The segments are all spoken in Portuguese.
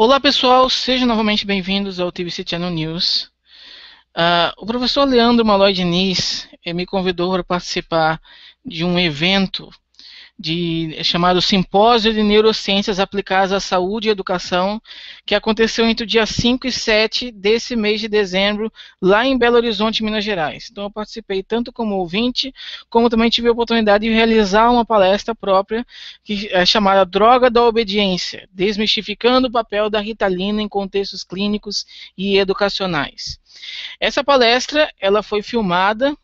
Olá pessoal, sejam novamente bem-vindos ao TVC Channel News. O professor Leandro Malloy Diniz me convidou para participar de um evento chamado Simpósio de Neurociências Aplicadas à Saúde e Educação, que aconteceu entre o dia 5 e 7 desse mês de dezembro, lá em Belo Horizonte, Minas Gerais. Então eu participei tanto como ouvinte, como também tive a oportunidade de realizar uma palestra própria, que é chamada Droga da Obediência, desmistificando o papel da Ritalina em contextos clínicos e educacionais. Essa palestra ela foi filmada,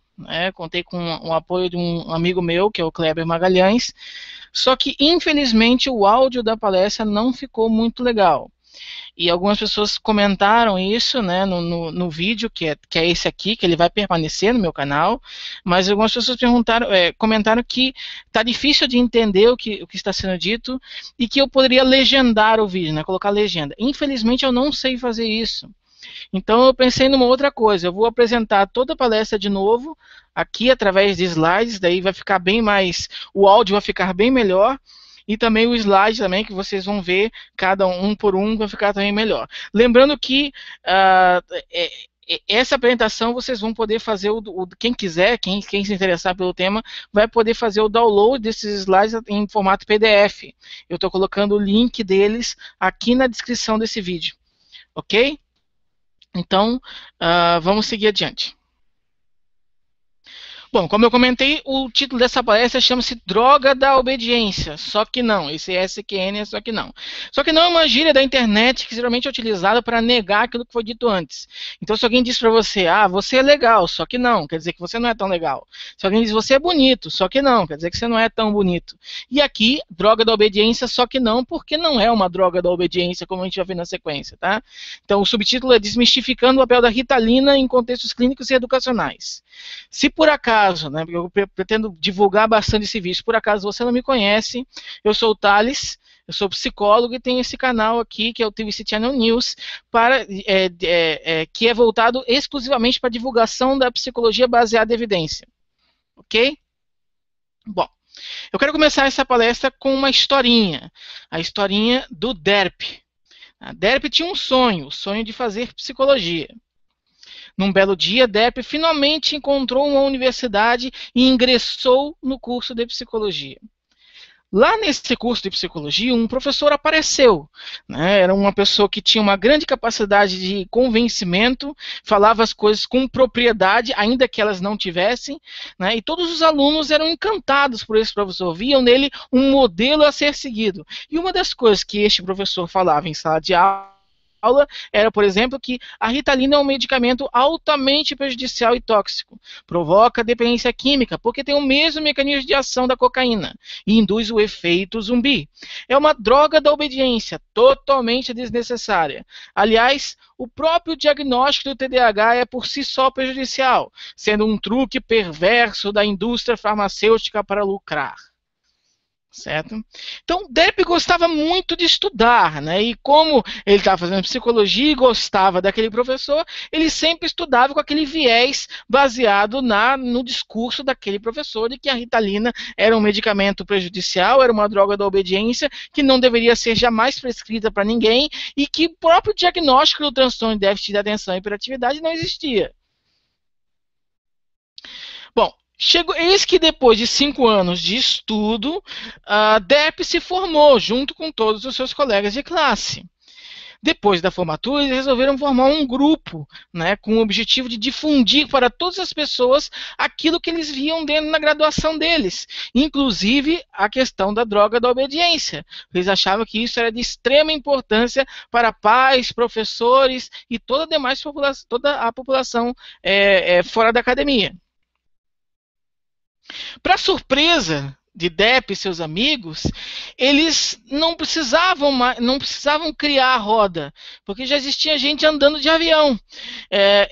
contei com o apoio de um amigo meu, que é o Kleber Magalhães, só que infelizmente o áudio da palestra não ficou muito legal. E algumas pessoas comentaram isso, no vídeo, que é esse aqui, que ele vai permanecer no meu canal, mas algumas pessoas comentaram que está difícil de entender o que está sendo dito e que eu poderia legendar o vídeo, colocar legenda. Infelizmente eu não sei fazer isso. Então eu pensei numa outra coisa, eu vou apresentar toda a palestra de novo, aqui através de slides, daí vai ficar bem mais, o áudio vai ficar bem melhor, e também o slide também, que vocês vão ver, cada um por um, vai ficar também melhor. Lembrando que essa apresentação vocês vão poder fazer, quem quiser, quem se interessar pelo tema, vai poder fazer o download desses slides em formato PDF. Eu estou colocando o link deles aqui na descrição desse vídeo, ok? Então, vamos seguir adiante. Bom, como eu comentei, o título dessa palestra chama-se Droga da Obediência, só que não, esse SQN é só que não. Só que não é uma gíria da internet que geralmente é utilizada para negar aquilo que foi dito antes. Então, se alguém diz para você, você é legal, só que não, quer dizer que você não é tão legal. Se alguém diz, você é bonito, só que não, quer dizer que você não é tão bonito. E aqui, droga da obediência, só que não, porque não é uma droga da obediência, como a gente vai ver na sequência, tá? Então, o subtítulo é Desmistificando o papel da Ritalina em contextos clínicos e educacionais. Se por acaso, porque eu pretendo divulgar bastante esse vídeo, se por acaso você não me conhece, eu sou o Thales, eu sou psicólogo e tenho esse canal aqui, que é o TVC Channel News, que é voltado exclusivamente para a divulgação da psicologia baseada em evidência. Ok? Bom, eu quero começar essa palestra com uma historinha, a historinha do Derp. A Derp tinha um sonho, o sonho de fazer psicologia. Num belo dia, Depp finalmente encontrou uma universidade e ingressou no curso de psicologia. Lá nesse curso de psicologia, um professor apareceu. Era uma pessoa que tinha uma grande capacidade de convencimento, falava as coisas com propriedade, ainda que elas não tivessem, e todos os alunos eram encantados por esse professor, viam nele um modelo a ser seguido. E uma das coisas que este professor falava em sala de aula era, por exemplo, que a Ritalina é um medicamento altamente prejudicial e tóxico. Provoca dependência química, porque tem o mesmo mecanismo de ação da cocaína e induz o efeito zumbi. É uma droga da obediência, totalmente desnecessária. Aliás, o próprio diagnóstico do TDAH é por si só prejudicial, sendo um truque perverso da indústria farmacêutica para lucrar. Certo? Então, Depp gostava muito de estudar, e como ele estava fazendo psicologia e gostava daquele professor, ele sempre estudava com aquele viés baseado no discurso daquele professor de que a Ritalina era um medicamento prejudicial, era uma droga da obediência, que não deveria ser jamais prescrita para ninguém e que o próprio diagnóstico do transtorno de déficit de atenção e hiperatividade não existia. Bom, eis que depois de 5 anos de estudo, Depp se formou junto com todos os seus colegas de classe. Depois da formatura, eles resolveram formar um grupo, com o objetivo de difundir para todas as pessoas aquilo que eles viam dentro da graduação deles, inclusive a questão da droga da obediência. Eles achavam que isso era de extrema importância para pais, professores e toda a população fora da academia. Para surpresa de Depp e seus amigos, eles não precisavam criar a roda, porque já existia gente andando de avião.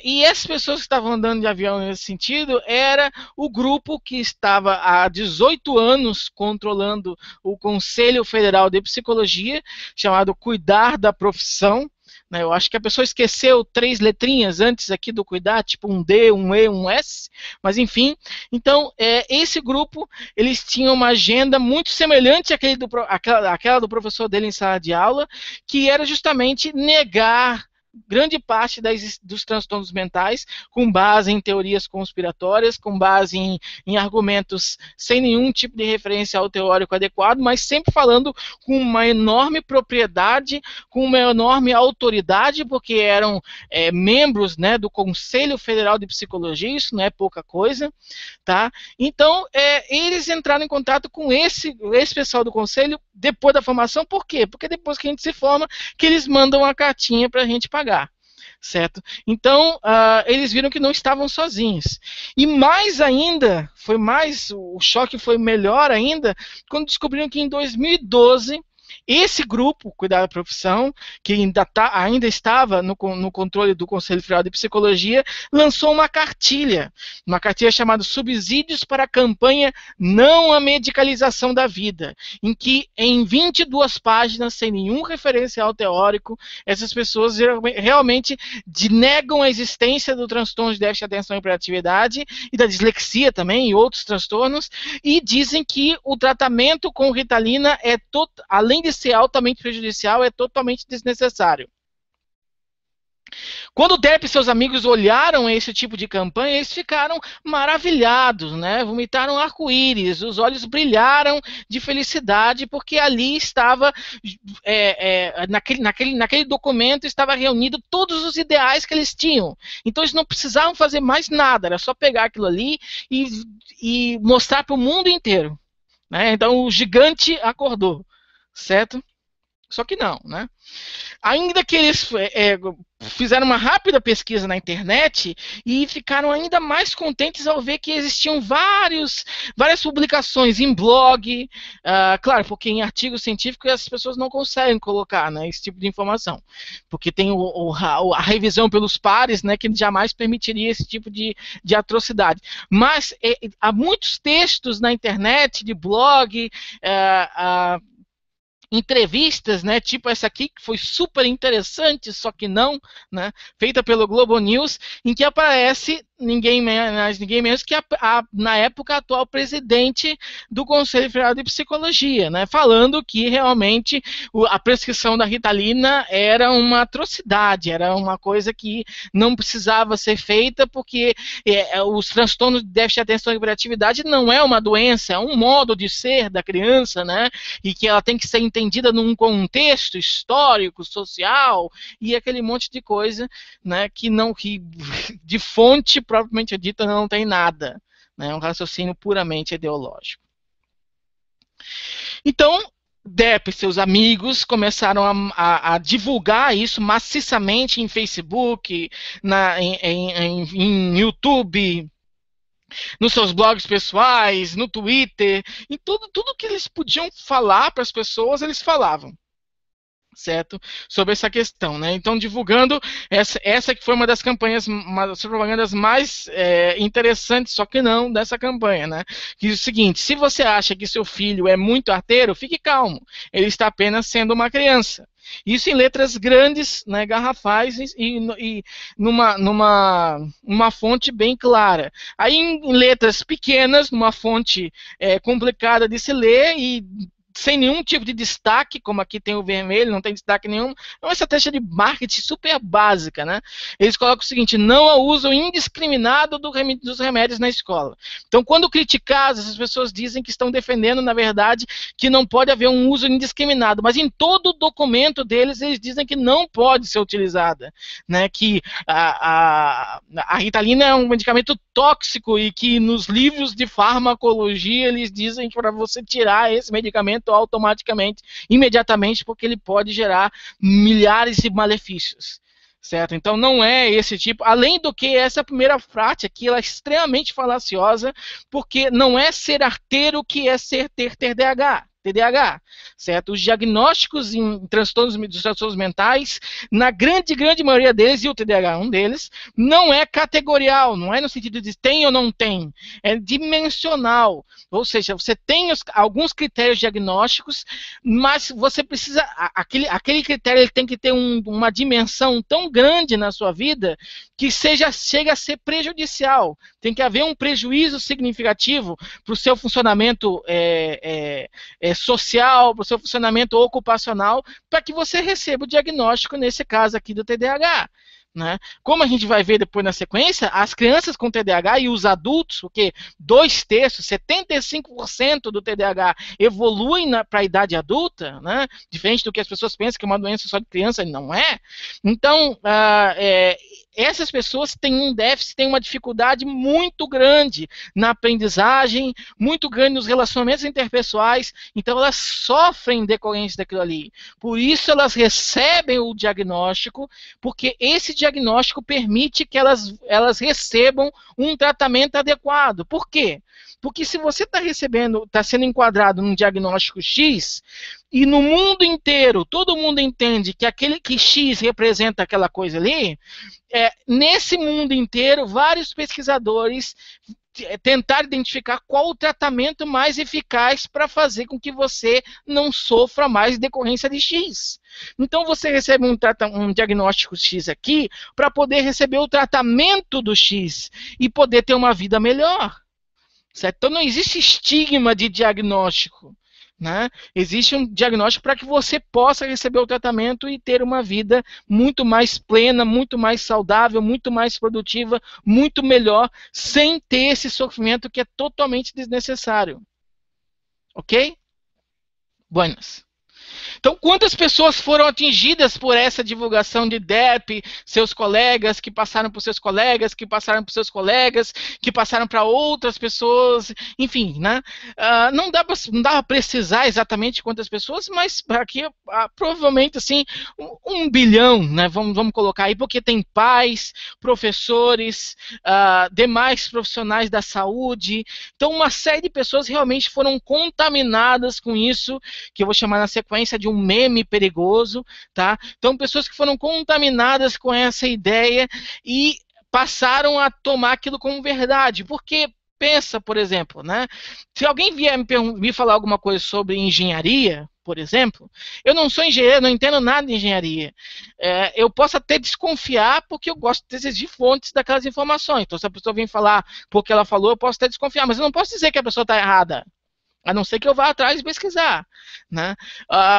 E essas pessoas que estavam andando de avião nesse sentido era o grupo que estava há 18 anos controlando o Conselho Federal de Psicologia, chamado Cuidar da Profissão, né? Eu acho que a pessoa esqueceu 3 letrinhas antes aqui do cuidar, tipo um D, um E, um S, mas enfim. Então, esse grupo, eles tinham uma agenda muito semelhante àquela do professor dele em sala de aula, que era justamente negar grande parte dos transtornos mentais, com base em teorias conspiratórias, com base em argumentos sem nenhum tipo de referencial teórico adequado, mas sempre falando com uma enorme propriedade, com uma enorme autoridade, porque eram membros, né, do Conselho Federal de Psicologia, isso não é pouca coisa, tá? Então, eles entraram em contato com esse pessoal do Conselho depois da formação. Por quê? Porque depois que a gente se forma, que eles mandam uma cartinha para a gente pagar, certo? Então, eles viram que não estavam sozinhos. E mais ainda, o choque foi melhor ainda, quando descobriram que em 2012, esse grupo, Cuidar da Profissão, que ainda estava no controle do Conselho Federal de Psicologia, lançou uma cartilha chamada Subsídios para a Campanha Não à Medicalização da Vida, em que, em 22 páginas, sem nenhum referencial teórico, essas pessoas realmente negam a existência do transtorno de déficit de atenção e hiperatividade, e da dislexia também, e outros transtornos, e dizem que o tratamento com Ritalina além de ser altamente prejudicial, é totalmente desnecessário. Quando o Depp e seus amigos olharam esse tipo de campanha, eles ficaram maravilhados, né? Vomitaram arco-íris, os olhos brilharam de felicidade, porque ali estava, naquele documento, estava reunido todos os ideais que eles tinham. Então eles não precisavam fazer mais nada, era só pegar aquilo ali e mostrar para o mundo inteiro, né? Então o gigante acordou, certo? Só que não, né? Ainda que eles fizeram uma rápida pesquisa na internet e ficaram ainda mais contentes ao ver que existiam várias publicações em blog, claro, porque em artigos científicos as pessoas não conseguem colocar, né, esse tipo de informação, porque tem a revisão pelos pares, né, que jamais permitiria esse tipo de atrocidade. Mas há muitos textos na internet, de blog, entrevistas, né, tipo essa aqui, que foi super interessante, só que não, né, feita pelo Globo News, em que aparece ninguém menos que na época, atual presidente do Conselho Federal de Psicologia, né, falando que realmente a prescrição da Ritalina era uma atrocidade, era uma coisa que não precisava ser feita, porque os transtornos de déficit de atenção e hiperatividade não é uma doença, é um modo de ser da criança, né, e que ela tem que ser entendida num contexto histórico, social, e aquele monte de coisa, né, que de fonte propriamente dita não tem nada, né, é um raciocínio puramente ideológico. Então, Depp e seus amigos começaram a divulgar isso maciçamente em Facebook, em YouTube, nos seus blogs pessoais, no Twitter, em tudo que eles podiam falar para as pessoas, eles falavam, certo? Sobre essa questão, né? Então, divulgando essa que foi uma das propagandas mais interessantes, só que não dessa campanha, né? Que diz o seguinte: se você acha que seu filho é muito arteiro, fique calmo, ele está apenas sendo uma criança. Isso em letras grandes, né, garrafais, e numa fonte bem clara. Aí em letras pequenas, numa fonte complicada de se ler e sem nenhum tipo de destaque, como aqui tem o vermelho, não tem destaque nenhum, é uma estratégia de marketing super básica, né? Eles colocam o seguinte: não há uso indiscriminado dos remédios na escola. Então, quando criticadas, as pessoas dizem que estão defendendo, na verdade, que não pode haver um uso indiscriminado, mas em todo o documento deles, eles dizem que não pode ser utilizada, né? Que a Ritalina é um medicamento tóxico e que nos livros de farmacologia eles dizem que para você tirar esse medicamento automaticamente, imediatamente, porque ele pode gerar milhares de malefícios, certo? Então não é esse tipo, além do que essa primeira frase aqui, ela é extremamente falaciosa, porque não é ser arteiro que é ter TDAH, TDAH, certo? Os diagnósticos em transtornos mentais, na grande maioria deles, e o TDAH é um deles, não é categorial, não é no sentido de tem ou não tem, é dimensional, ou seja, você tem alguns critérios diagnósticos, mas você precisa, aquele critério ele tem que ter uma dimensão tão grande na sua vida que chega a ser prejudicial, tem que haver um prejuízo significativo para o seu funcionamento social, para o seu funcionamento ocupacional, para que você receba o diagnóstico, nesse caso aqui do TDAH. Né? Como a gente vai ver depois na sequência, as crianças com TDAH e os adultos, porque 2/3, 75% do TDAH evoluem para a idade adulta, né? Diferente do que as pessoas pensam que é uma doença só de criança, não é. Então, essas pessoas têm um déficit, têm uma dificuldade muito grande na aprendizagem, muito grande nos relacionamentos interpessoais, então elas sofrem em decorrência daquilo ali. Por isso elas recebem o diagnóstico, porque esse diagnóstico permite que elas recebam um tratamento adequado. Por quê? Porque se você está sendo enquadrado num diagnóstico X, e no mundo inteiro, todo mundo entende que X representa aquela coisa ali, nesse mundo inteiro, vários pesquisadores tentar identificar qual o tratamento mais eficaz para fazer com que você não sofra mais decorrência de X. Então você recebe um diagnóstico X aqui para poder receber o tratamento do X e poder ter uma vida melhor. Certo? Então não existe estigma de diagnóstico. Né? Existe um diagnóstico para que você possa receber o tratamento e ter uma vida muito mais plena, muito mais saudável, muito mais produtiva, muito melhor, sem ter esse sofrimento que é totalmente desnecessário. Ok? Buenas. Então, quantas pessoas foram atingidas por essa divulgação de DERP? Seus colegas, que passaram por seus colegas, que passaram por seus colegas, que passaram para outras pessoas, enfim, né? Não dá para precisar exatamente quantas pessoas, mas aqui provavelmente assim, 1 bilhão, né? Vamos colocar aí, porque tem pais, professores, demais profissionais da saúde. Então, uma série de pessoas realmente foram contaminadas com isso, que eu vou chamar na sequência de um meme perigoso, tá? Então, pessoas que foram contaminadas com essa ideia e passaram a tomar aquilo como verdade, porque pensa, por exemplo, né? Se alguém vier me falar alguma coisa sobre engenharia, por exemplo, eu não sou engenheiro, não entendo nada de engenharia. Eu posso até desconfiar porque eu gosto de exigir fontes daquelas informações. Então, se a pessoa vem falar porque ela falou, eu posso até desconfiar, mas eu não posso dizer que a pessoa está errada. A não ser que eu vá atrás e pesquisar. Né?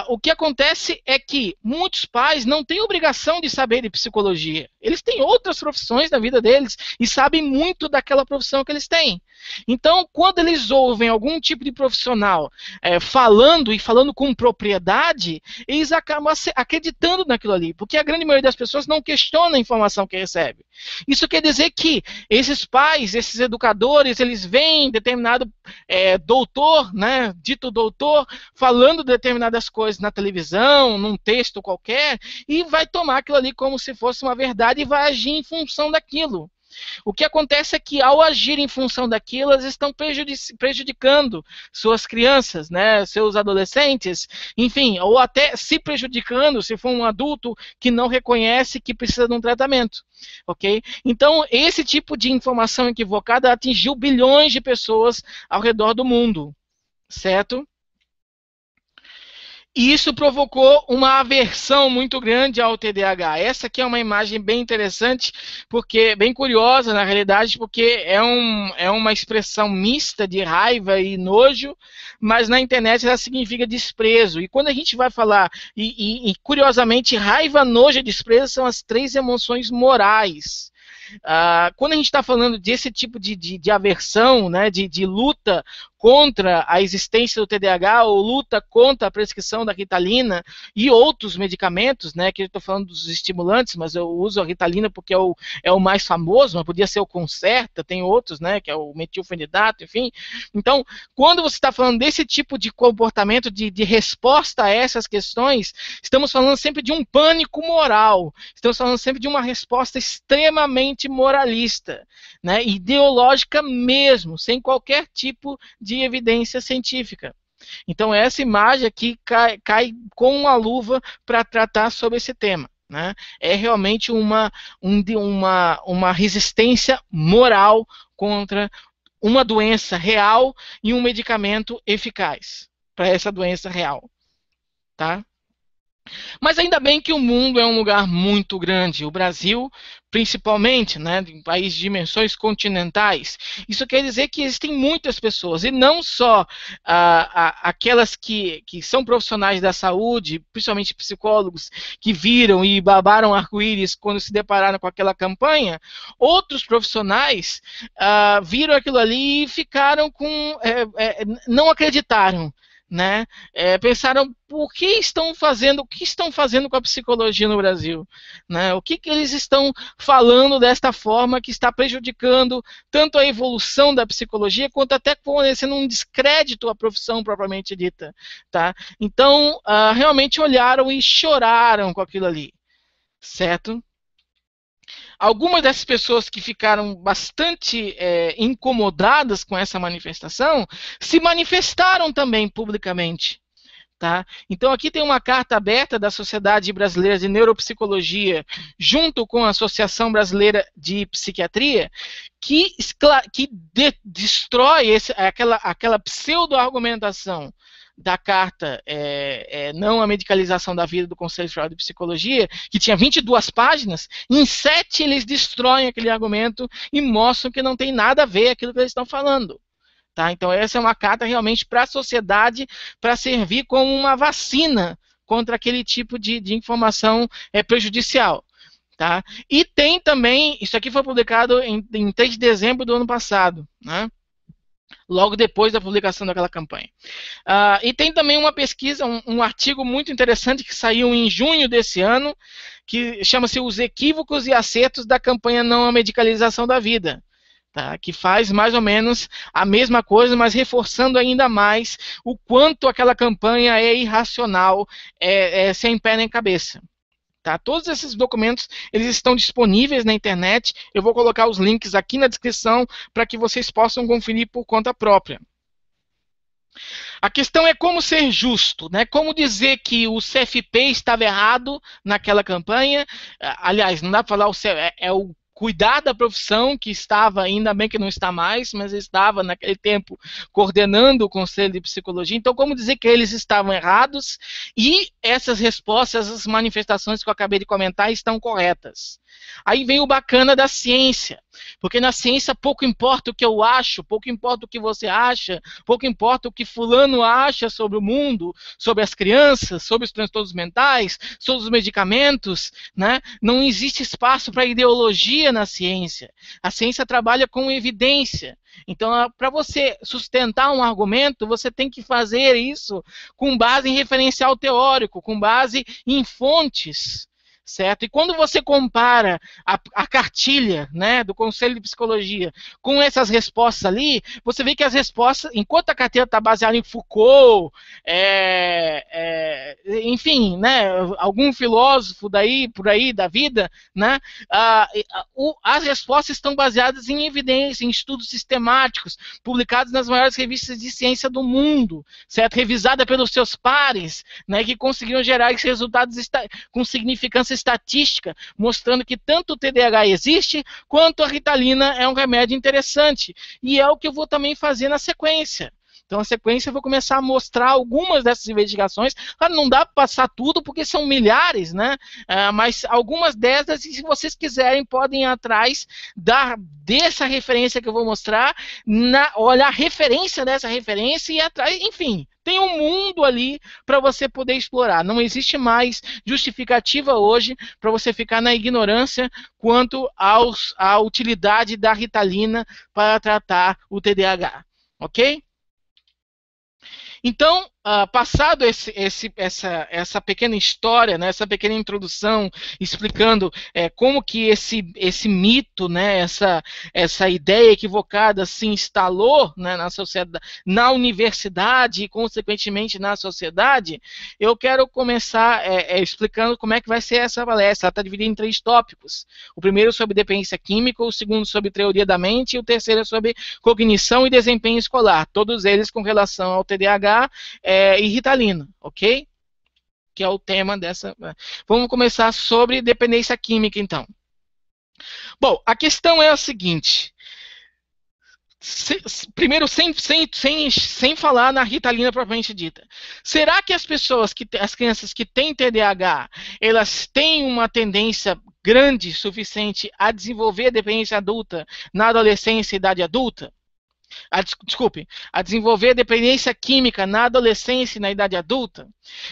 O que acontece é que muitos pais não têm obrigação de saber de psicologia. Eles têm outras profissões na vida deles e sabem muito daquela profissão que eles têm. Então, quando eles ouvem algum tipo de profissional falando com propriedade, eles acabam acreditando naquilo ali, porque a grande maioria das pessoas não questiona a informação que recebe. Isso quer dizer que esses pais, esses educadores, eles veem determinado doutor, né, dito doutor, falando determinadas coisas na televisão, num texto qualquer, e vai tomar aquilo ali como se fosse uma verdade e vai agir em função daquilo. O que acontece é que, ao agir em função daquilo, elas estão prejudicando suas crianças, né, seus adolescentes, enfim, ou até se prejudicando se for um adulto que não reconhece que precisa de um tratamento. Okay? Então, esse tipo de informação equivocada atingiu bilhões de pessoas ao redor do mundo, certo? E isso provocou uma aversão muito grande ao TDAH. Essa aqui é uma imagem bem interessante, bem curiosa, na realidade, porque é uma expressão mista de raiva e nojo, mas na internet ela significa desprezo. E quando a gente vai falar, curiosamente, raiva, nojo e desprezo são as 3 emoções morais. Quando a gente está falando desse tipo de aversão, né, de luta contra a existência do TDAH ou luta contra a prescrição da Ritalina e outros medicamentos, né, que eu estou falando dos estimulantes, mas eu uso a Ritalina porque é o mais famoso, mas podia ser o Concerta, tem outros, né, que é o metilfenidato, enfim. Então, quando você está falando desse tipo de comportamento, de resposta a essas questões, estamos falando sempre de um pânico moral, estamos falando sempre de uma resposta extremamente moralista, né, ideológica mesmo, sem qualquer tipo de evidência científica. Então essa imagem aqui cai com uma luva para tratar sobre esse tema. Né? É realmente uma resistência moral contra uma doença real e um medicamento eficaz para essa doença real. Tá? Mas ainda bem que o mundo é um lugar muito grande. O Brasil, principalmente, né, um país de dimensões continentais. Isso quer dizer que existem muitas pessoas, e não só aquelas que são profissionais da saúde, principalmente psicólogos, que viram e babaram arco-íris quando se depararam com aquela campanha. Outros profissionais viram aquilo ali e ficaram não acreditaram. Né? Pensaram o que estão fazendo com a psicologia no Brasil, né? O que eles estão falando desta forma que está prejudicando tanto a evolução da psicologia quanto até fornecendo um descrédito à profissão propriamente dita, tá? Então realmente olharam e choraram com aquilo ali, certo? Algumas dessas pessoas que ficaram bastante incomodadas com essa manifestação se manifestaram também publicamente. Tá? Então aqui tem uma carta aberta da Sociedade Brasileira de Neuropsicologia junto com a Associação Brasileira de Psiquiatria que destrói aquela pseudo-argumentação da carta Não à Medicalização da Vida do Conselho Federal de Psicologia, que tinha 22 páginas, em 7 eles destroem aquele argumento e mostram que não tem nada a ver aquilo que eles estão falando. Tá? Então essa é uma carta realmente para a sociedade, para servir como uma vacina contra aquele tipo de informação prejudicial. Tá? E tem também, isso aqui foi publicado em 3 de dezembro do ano passado, né? Logo depois da publicação daquela campanha. E tem também uma pesquisa, um artigo muito interessante que saiu em junho desse ano, que chama-se Os Equívocos e Acertos da Campanha Não à Medicalização da Vida. Tá, que faz mais ou menos a mesma coisa, mas reforçando ainda mais o quanto aquela campanha é irracional, sem pé nem cabeça. Tá? Todos esses documentos eles estão disponíveis na internet, eu vou colocar os links aqui na descrição para que vocês possam conferir por conta própria. A questão é como ser justo, né? Como dizer que o CFP estava errado naquela campanha. Aliás, não dá para falar o cuidar da profissão, que estava, ainda bem que não está mais, mas estava naquele tempo coordenando o Conselho de Psicologia. Então, como dizer que eles estavam errados e essas respostas, essas manifestações que eu acabei de comentar estão corretas? Aí vem o bacana da ciência, porque na ciência pouco importa o que eu acho, pouco importa o que você acha, pouco importa o que fulano acha sobre o mundo, sobre as crianças, sobre os transtornos mentais, sobre os medicamentos, né? Não existe espaço para ideologia na ciência. A ciência trabalha com evidência. Então, para você sustentar um argumento, você tem que fazer isso com base em referencial teórico, com base em fontes. Certo? E quando você compara a cartilha, né, do Conselho de Psicologia com essas respostas ali, você vê que as respostas, enquanto a cartilha está baseada em Foucault, enfim, né, algum filósofo por aí da vida, né, as respostas estão baseadas em evidência, em estudos sistemáticos, publicados nas maiores revistas de ciência do mundo, certo? Revisada pelos seus pares, né, que conseguiram gerar esses resultados com significância estatística, mostrando que tanto o TDAH existe, quanto a Ritalina é um remédio interessante. E é o que eu vou também fazer na sequência. Então, na sequência, eu vou começar a mostrar algumas dessas investigações. Claro, não dá para passar tudo, porque são milhares, né? Mas algumas dessas, se vocês quiserem, podem ir atrás dessa referência que eu vou mostrar, olhar a referência dessa referência e ir atrás, enfim. Tem um mundo ali para você poder explorar. Não existe mais justificativa hoje para você ficar na ignorância quanto à utilidade da Ritalina para tratar o TDAH. Ok? Então, passado essa pequena história, né, essa pequena introdução, explicando como que esse mito, né, essa ideia equivocada se instalou, né, na sociedade, na universidade e, consequentemente, na sociedade, eu quero começar explicando como é que vai ser essa palestra. Ela está dividida em 3 tópicos. O primeiro sobre dependência química, o segundo sobre teoria da mente e o terceiro sobre cognição e desempenho escolar. Todos eles com relação ao TDAH TDAH e Ritalina, ok? Que é o tema dessa... Vamos começar sobre dependência química, então. Bom, a questão é a seguinte... Primeiro, sem falar na Ritalina propriamente dita. Será que as crianças que têm TDAH, elas têm uma tendência grande suficiente a desenvolver dependência adulta na adolescência e idade adulta? Desculpe, a desenvolver dependência química na adolescência e na idade adulta?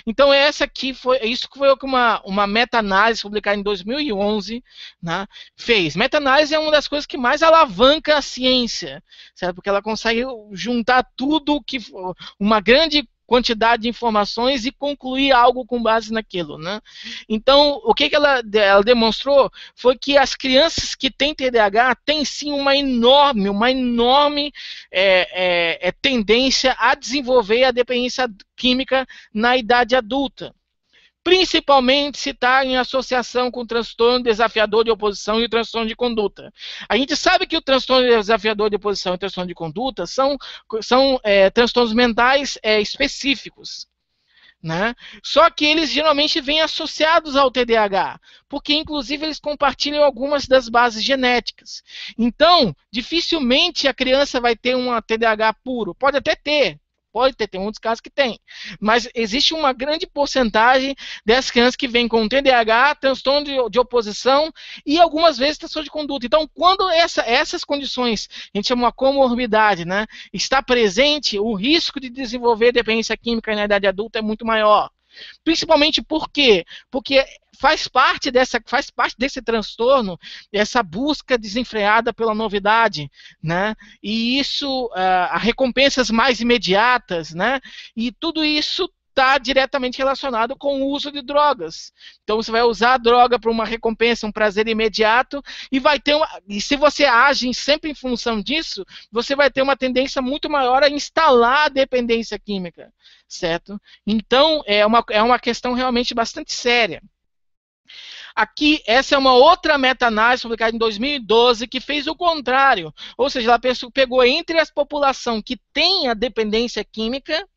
Então, isso foi o que uma meta-análise publicada em 2011, né, fez. Meta-análise é uma das coisas que mais alavanca a ciência, certo? Porque ela consegue juntar tudo, uma grande quantidade de informações e concluir algo com base naquilo, né? Então, o que ela demonstrou foi que as crianças que têm TDAH têm sim uma enorme tendência a desenvolver a dependência química na idade adulta. Principalmente se está em associação com o transtorno desafiador de oposição e o transtorno de conduta. A gente sabe que o transtorno desafiador de oposição e o transtorno de conduta são transtornos mentais específicos, né? Só que eles geralmente vêm associados ao TDAH, porque inclusive eles compartilham algumas das bases genéticas. Então, dificilmente a criança vai ter um TDAH puro. Pode até ter. Tem muitos casos que tem. Mas existe uma grande porcentagem dessas crianças que vêm com TDAH, transtorno de oposição e algumas vezes transtorno de conduta. Então, quando essas condições, a gente chama uma comorbidade, né, está presente, o risco de desenvolver dependência química na idade adulta é muito maior. Principalmente por quê? Porque faz parte desse transtorno, essa busca desenfreada pela novidade, né? E isso, recompensas mais imediatas, né? E tudo isso está diretamente relacionado com o uso de drogas. Então você vai usar a droga para uma recompensa, um prazer imediato, e se você age sempre em função disso, você vai ter uma tendência muito maior a instalar a dependência química, certo? Então é uma questão realmente bastante séria. Aqui, essa é uma outra meta-análise publicada em 2012 que fez o contrário, ou seja, ela pegou entre a população que tem a dependência química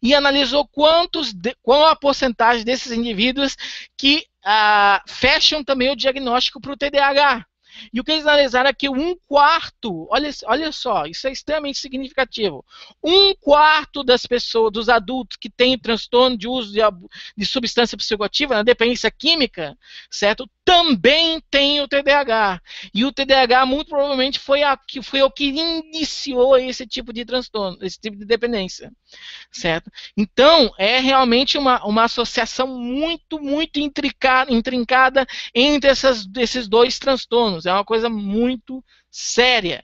e analisou qual a porcentagem desses indivíduos que fecham também o diagnóstico para o TDAH. E o que eles analisaram é que 1/4, olha só, isso é extremamente significativo, 1/4 das pessoas, dos adultos que têm transtorno de uso de substância psicoativa, na dependência química, certo? Também tem o TDAH. E o TDAH muito provavelmente foi o que iniciou esse tipo de transtorno, esse tipo de dependência, certo? Então, é realmente uma associação muito intrincada entre esses dois transtornos. É uma coisa muito séria,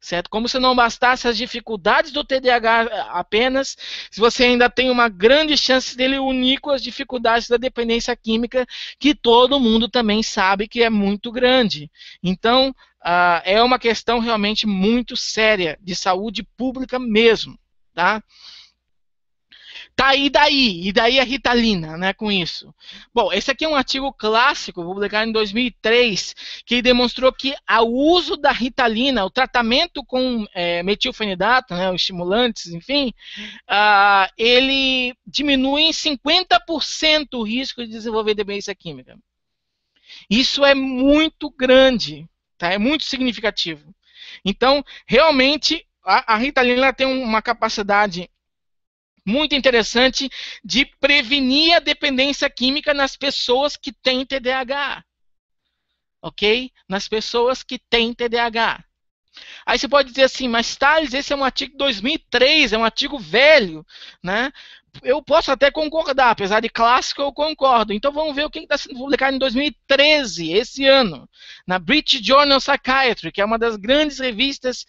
certo? Como se não bastasse as dificuldades do TDAH apenas, se você ainda tem uma grande chance dele unir com as dificuldades da dependência química, que todo mundo também sabe que é muito grande. Então, é uma questão realmente muito séria, de saúde pública mesmo, tá? Tá, e daí a Ritalina, né, com isso? Bom, esse aqui é um artigo clássico, publicado em 2003, que demonstrou que o uso da Ritalina, o tratamento com metilfenidato, né, os estimulantes, enfim, ele diminui em 50% o risco de desenvolver dependência química. Isso é muito grande, tá? É muito significativo. Então, realmente, a Ritalina tem uma capacidade muito interessante de prevenir a dependência química nas pessoas que têm TDAH. Ok? Nas pessoas que têm TDAH. Aí você pode dizer assim, mas Thales, esse é um artigo de 2003, é um artigo velho, né? Eu posso até concordar, apesar de clássico eu concordo. Então vamos ver o que está sendo publicado em 2013, esse ano, na British Journal Psychiatry, que é uma das grandes revistas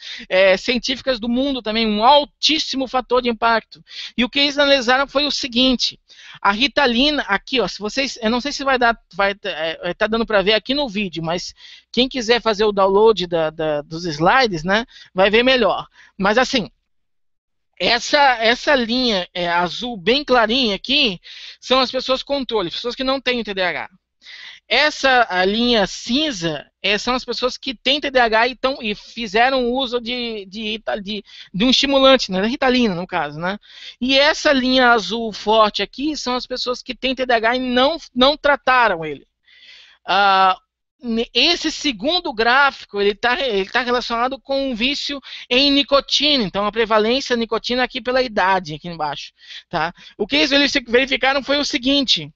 científicas do mundo também, um altíssimo fator de impacto. E o que eles analisaram foi o seguinte: a Ritalina, aqui, ó, se vocês, eu não sei se vai tá dando para ver aqui no vídeo, mas quem quiser fazer o download dos slides, né, vai ver melhor. Mas assim, essa linha azul bem clarinha aqui são as pessoas controle, pessoas que não têm o TDAH. A linha cinza são as pessoas que têm TDAH e fizeram uso de um estimulante, né, da Ritalina, no caso. Né? E essa linha azul forte aqui são as pessoas que têm TDAH e não trataram ele. Esse segundo gráfico ele tá relacionado com um vício em nicotina, então a prevalência da nicotina aqui pela idade, aqui embaixo. Tá? O que eles verificaram foi o seguinte: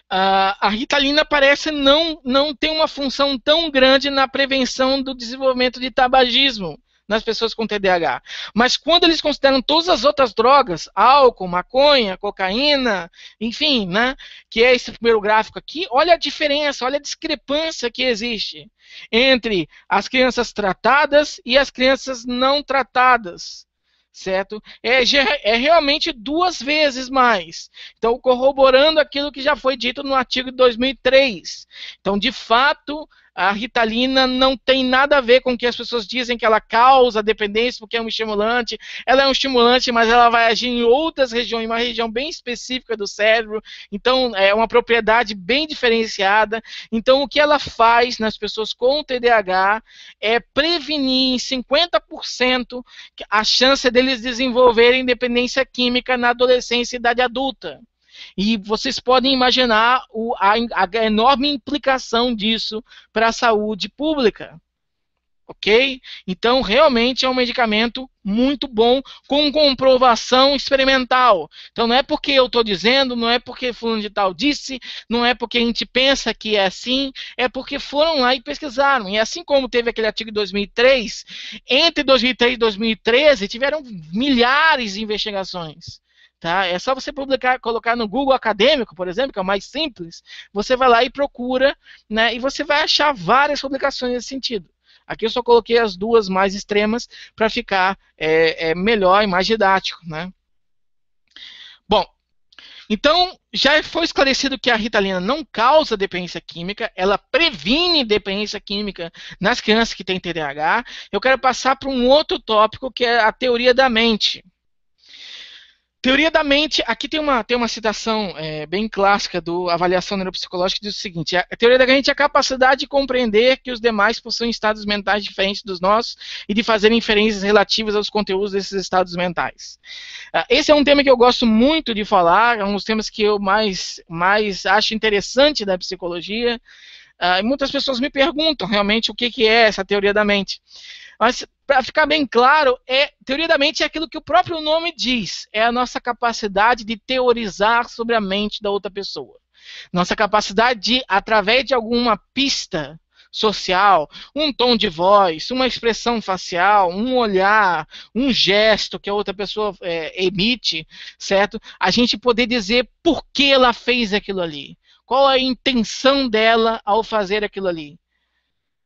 a Ritalina parece não ter uma função tão grande na prevenção do desenvolvimento de tabagismo nas pessoas com TDAH. Mas quando eles consideram todas as outras drogas, álcool, maconha, cocaína, enfim, né, que é esse primeiro gráfico aqui, olha a diferença, olha a discrepância que existe entre as crianças tratadas e as crianças não tratadas. Certo? É realmente 2 vezes mais. Então, corroborando aquilo que já foi dito no artigo de 2003. Então, de fato, a Ritalina não tem nada a ver com o que as pessoas dizem que ela causa dependência porque é um estimulante. Ela é um estimulante, mas ela vai agir em outras regiões, uma região bem específica do cérebro. Então, é uma propriedade bem diferenciada. Então, o que ela faz nas pessoas com TDAH é prevenir em 50% a chance deles desenvolverem dependência química na adolescência e idade adulta. E vocês podem imaginar a enorme implicação disso para a saúde pública. Ok? Então, realmente é um medicamento muito bom, com comprovação experimental. Então, não é porque eu estou dizendo, não é porque fulano de tal disse, não é porque a gente pensa que é assim, é porque foram lá e pesquisaram. E assim como teve aquele artigo de 2003, entre 2003 e 2013, tiveram milhares de investigações. Tá? É só você colocar no Google Acadêmico, por exemplo, que é o mais simples, você vai lá e procura, né, e você vai achar várias publicações nesse sentido. Aqui eu só coloquei as 2 mais extremas para ficar melhor e mais didático. Né? Bom, então já foi esclarecido que a Ritalina não causa dependência química, ela previne dependência química nas crianças que têm TDAH. Eu quero passar para um outro tópico, que é a teoria da mente. Teoria da mente, aqui tem uma citação bem clássica do Avaliação Neuropsicológica, que diz o seguinte: a teoria da mente é a capacidade de compreender que os demais possuem estados mentais diferentes dos nossos e de fazer inferências relativas aos conteúdos desses estados mentais. Esse é um tema que eu gosto muito de falar, é um dos temas que eu mais acho interessante da psicologia, e muitas pessoas me perguntam realmente o que é essa teoria da mente. Mas, para ficar bem claro, teoria da mente é aquilo que o próprio nome diz, é a nossa capacidade de teorizar sobre a mente da outra pessoa. Nossa capacidade de, através de alguma pista social, um tom de voz, uma expressão facial, um olhar, um gesto que a outra pessoa emite, certo? A gente poder dizer por que ela fez aquilo ali. Qual a intenção dela ao fazer aquilo ali.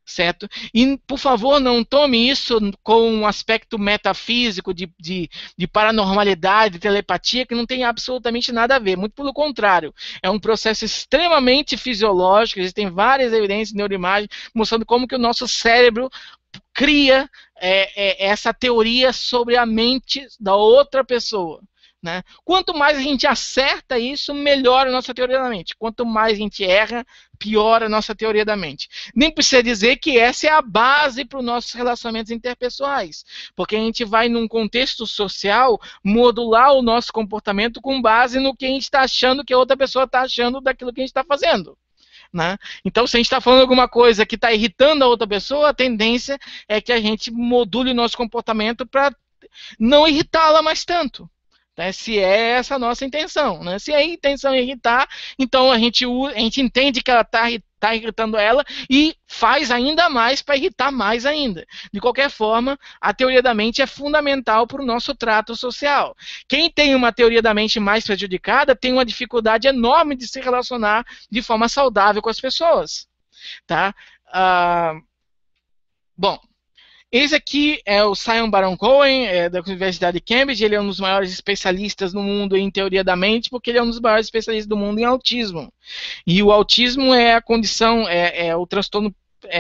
Certo? E, por favor, não tome isso com um aspecto metafísico de paranormalidade, de telepatia, que não tem absolutamente nada a ver. Muito pelo contrário. É um processo extremamente fisiológico, existem várias evidências de neuroimagem mostrando como que o nosso cérebro cria essa teoria sobre a mente da outra pessoa. Né? Quanto mais a gente acerta isso, melhor a nossa teoria da mente. Quanto mais a gente erra, pior a nossa teoria da mente. Nem precisa dizer que essa é a base para os nossos relacionamentos interpessoais, porque a gente vai, num contexto social, modular o nosso comportamento com base no que a gente está achando que a outra pessoa está achando daquilo que a gente está fazendo. Né? Então, se a gente está falando alguma coisa que está irritando a outra pessoa, a tendência é que a gente module o nosso comportamento para não irritá-la mais tanto. Né, se é essa a nossa intenção. Né? Se a intenção é irritar, então a gente entende que ela está irritando ela e faz ainda mais para irritar mais ainda. De qualquer forma, a teoria da mente é fundamental para o nosso trato social. Quem tem uma teoria da mente mais prejudicada tem uma dificuldade enorme de se relacionar de forma saudável com as pessoas. Tá? Bom, esse aqui é o Simon Baron-Cohen, da Universidade de Cambridge. Ele é um dos maiores especialistas no mundo em teoria da mente, porque ele é um dos maiores especialistas do mundo em autismo. E o autismo é a condição, o transtorno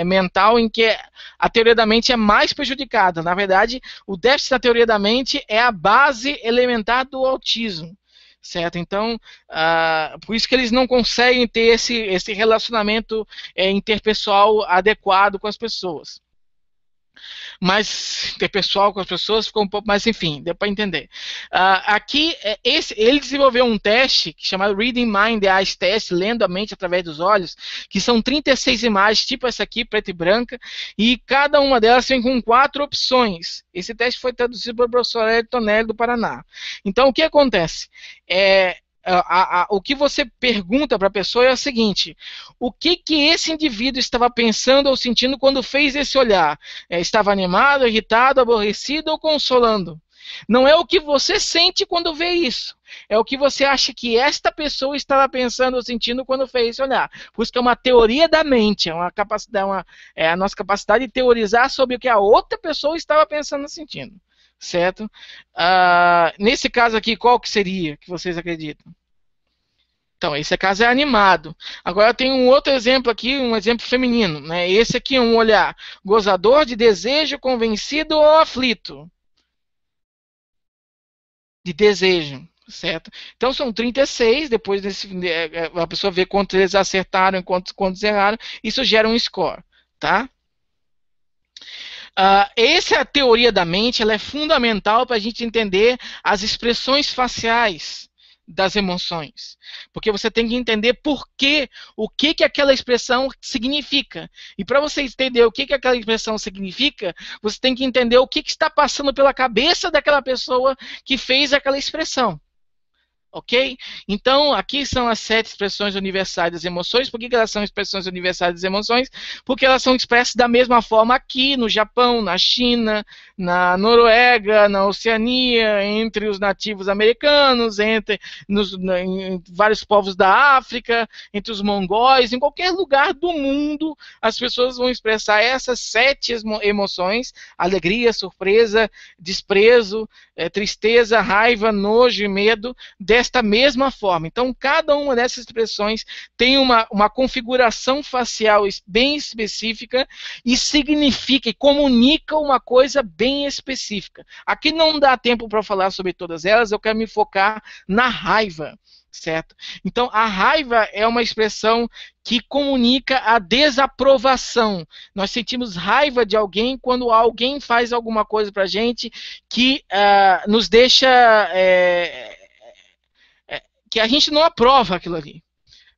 mental em que a teoria da mente é mais prejudicada. Na verdade, o déficit da teoria da mente é a base elementar do autismo. certo? Então, por isso que eles não conseguem ter esse relacionamento interpessoal adequado com as pessoas. Mas interpessoal com as pessoas ficou um pouco, mas enfim, deu para entender. Aqui, ele desenvolveu um teste chamado Reading Mind Eyes Test, lendo a mente através dos olhos, que são 36 imagens, tipo essa aqui, preta e branca, e cada uma delas vem com 4 opções. Esse teste foi traduzido pelo professor Hélio Tonelli do Paraná. Então, o que acontece? O que você pergunta para a pessoa é o seguinte: o que esse indivíduo estava pensando ou sentindo quando fez esse olhar? Estava animado, irritado, aborrecido ou consolando? Não é o que você sente quando vê isso. É o que você acha que esta pessoa estava pensando ou sentindo quando fez esse olhar. Por isso que é uma teoria da mente, é a nossa capacidade de teorizar sobre o que a outra pessoa estava pensando ou sentindo. Certo? Nesse caso aqui, qual que seria que vocês acreditam? Então, esse caso é animado. Agora tem um outro exemplo aqui, um exemplo feminino. Né? Esse aqui é um olhar gozador de desejo, convencido ou aflito. De desejo, certo? Então são 36, depois a pessoa vê quantos eles acertaram e quantos erraram, isso gera um score, tá? Essa é a teoria da mente, ela é fundamental para a gente entender as expressões faciais das emoções, porque você tem que entender o que aquela expressão significa, e para você entender o que aquela expressão significa, você tem que entender o que está passando pela cabeça daquela pessoa que fez aquela expressão. Ok? Então, aqui são as 7 expressões universais das emoções. Por que elas são expressões universais das emoções? Porque elas são expressas da mesma forma aqui, no Japão, na China, na Noruega, na Oceania, entre os nativos americanos, em vários povos da África, entre os mongóis, em qualquer lugar do mundo, as pessoas vão expressar essas 7 emoções: alegria, surpresa, desprezo, tristeza, raiva, nojo e medo, desta mesma forma. Então, cada uma dessas expressões tem uma configuração facial bem específica e significa e comunica uma coisa bem específica. Aqui não dá tempo para falar sobre todas elas, eu quero me focar na raiva. Certo? Então, a raiva é uma expressão que comunica a desaprovação. Nós sentimos raiva de alguém quando alguém faz alguma coisa para a gente que nos deixa... que a gente não aprova aquilo ali.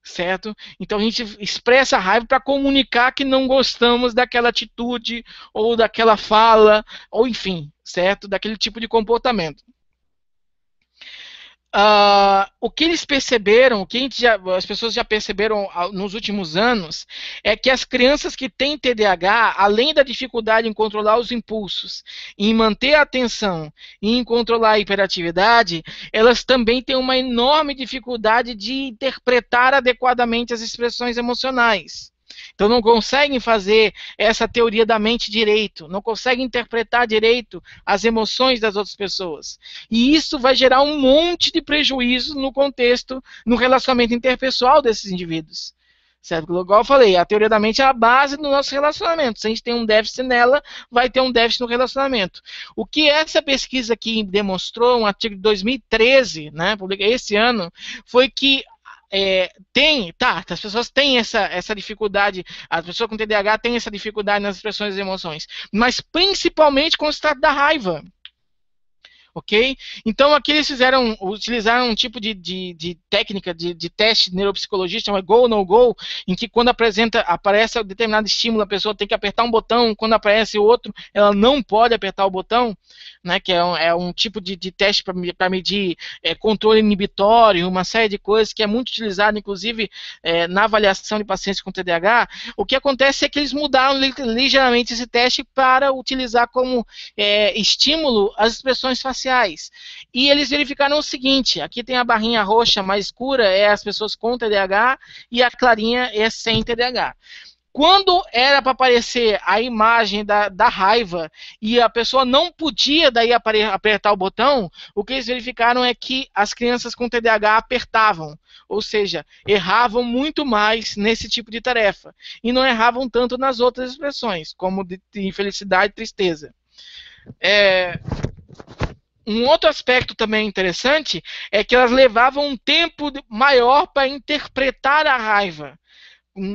Certo? Então a gente expressa a raiva para comunicar que não gostamos daquela atitude, ou daquela fala, ou enfim, certo? Daquele tipo de comportamento. O que eles perceberam, as pessoas já perceberam nos últimos anos, é que as crianças que têm TDAH, além da dificuldade em controlar os impulsos, em manter a atenção e em controlar a hiperatividade, elas também têm uma enorme dificuldade de interpretar adequadamente as expressões emocionais. Então não conseguem fazer essa teoria da mente direito, não conseguem interpretar direito as emoções das outras pessoas. E isso vai gerar um monte de prejuízo no contexto, no relacionamento interpessoal desses indivíduos. Certo? Igual eu falei, a teoria da mente é a base do nosso relacionamento. Se a gente tem um déficit nela, vai ter um déficit no relacionamento. O que essa pesquisa aqui demonstrou, um artigo de 2013, né, publicado esse ano, foi que as pessoas têm essa dificuldade, as pessoas com TDAH têm essa dificuldade nas expressões das emoções, mas principalmente com o estado da raiva. Ok? Então aqui eles utilizaram um tipo de técnica de teste de neuropsicologia, chama Go No Go, em que quando aparece um determinado estímulo, a pessoa tem que apertar um botão, quando aparece outro, ela não pode apertar o botão, né, que é um tipo de teste para medir controle inibitório, uma série de coisas que é muito utilizado, inclusive, na avaliação de pacientes com TDAH. O que acontece é que eles mudaram ligeiramente esse teste para utilizar como estímulo as expressões faciais. E eles verificaram o seguinte: aqui tem a barrinha roxa mais escura, é as pessoas com TDAH, e a clarinha é sem TDAH. Quando era para aparecer a imagem da raiva e a pessoa não podia daí apertar o botão, o que eles verificaram é que as crianças com TDAH apertavam, ou seja, erravam muito mais nesse tipo de tarefa, e não erravam tanto nas outras expressões, como de infelicidade e tristeza. Um outro aspecto também interessante é que elas levavam um tempo maior para interpretar a raiva.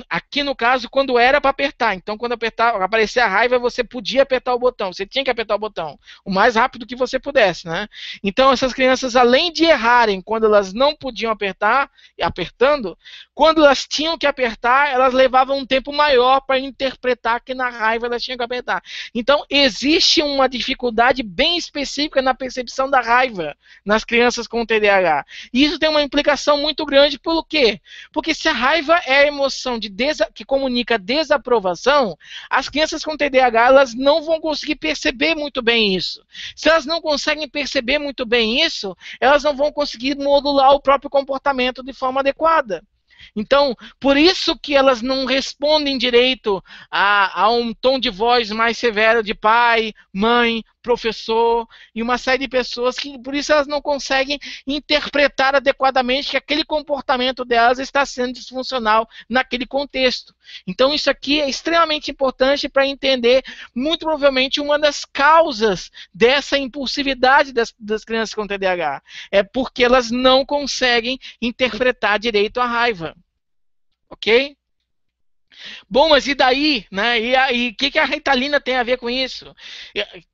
Aqui no caso, quando era para apertar. Então, quando aparecer a raiva, você podia apertar o botão. Você tinha que apertar o botão o mais rápido que você pudesse, né? Então, essas crianças, além de errarem quando elas não podiam apertar, apertando, quando elas tinham que apertar, elas levavam um tempo maior para interpretar que na raiva elas tinham que apertar. Então, existe uma dificuldade bem específica na percepção da raiva nas crianças com TDAH. E isso tem uma implicação muito grande. Por quê? Porque se a raiva é a emoção que comunica desaprovação, as crianças com TDAH elas não vão conseguir perceber muito bem isso. Se elas não conseguem perceber muito bem isso, elas não vão conseguir modular o próprio comportamento de forma adequada. Então, por isso que elas não respondem direito a um tom de voz mais severo de pai, mãe, professor e uma série de pessoas que, por isso, elas não conseguem interpretar adequadamente que aquele comportamento delas está sendo disfuncional naquele contexto. Então, isso aqui é extremamente importante para entender, muito provavelmente, uma das causas dessa impulsividade das crianças com TDAH. É porque elas não conseguem interpretar direito a raiva. Ok? Bom, mas e daí, né? E o que a Ritalina tem a ver com isso?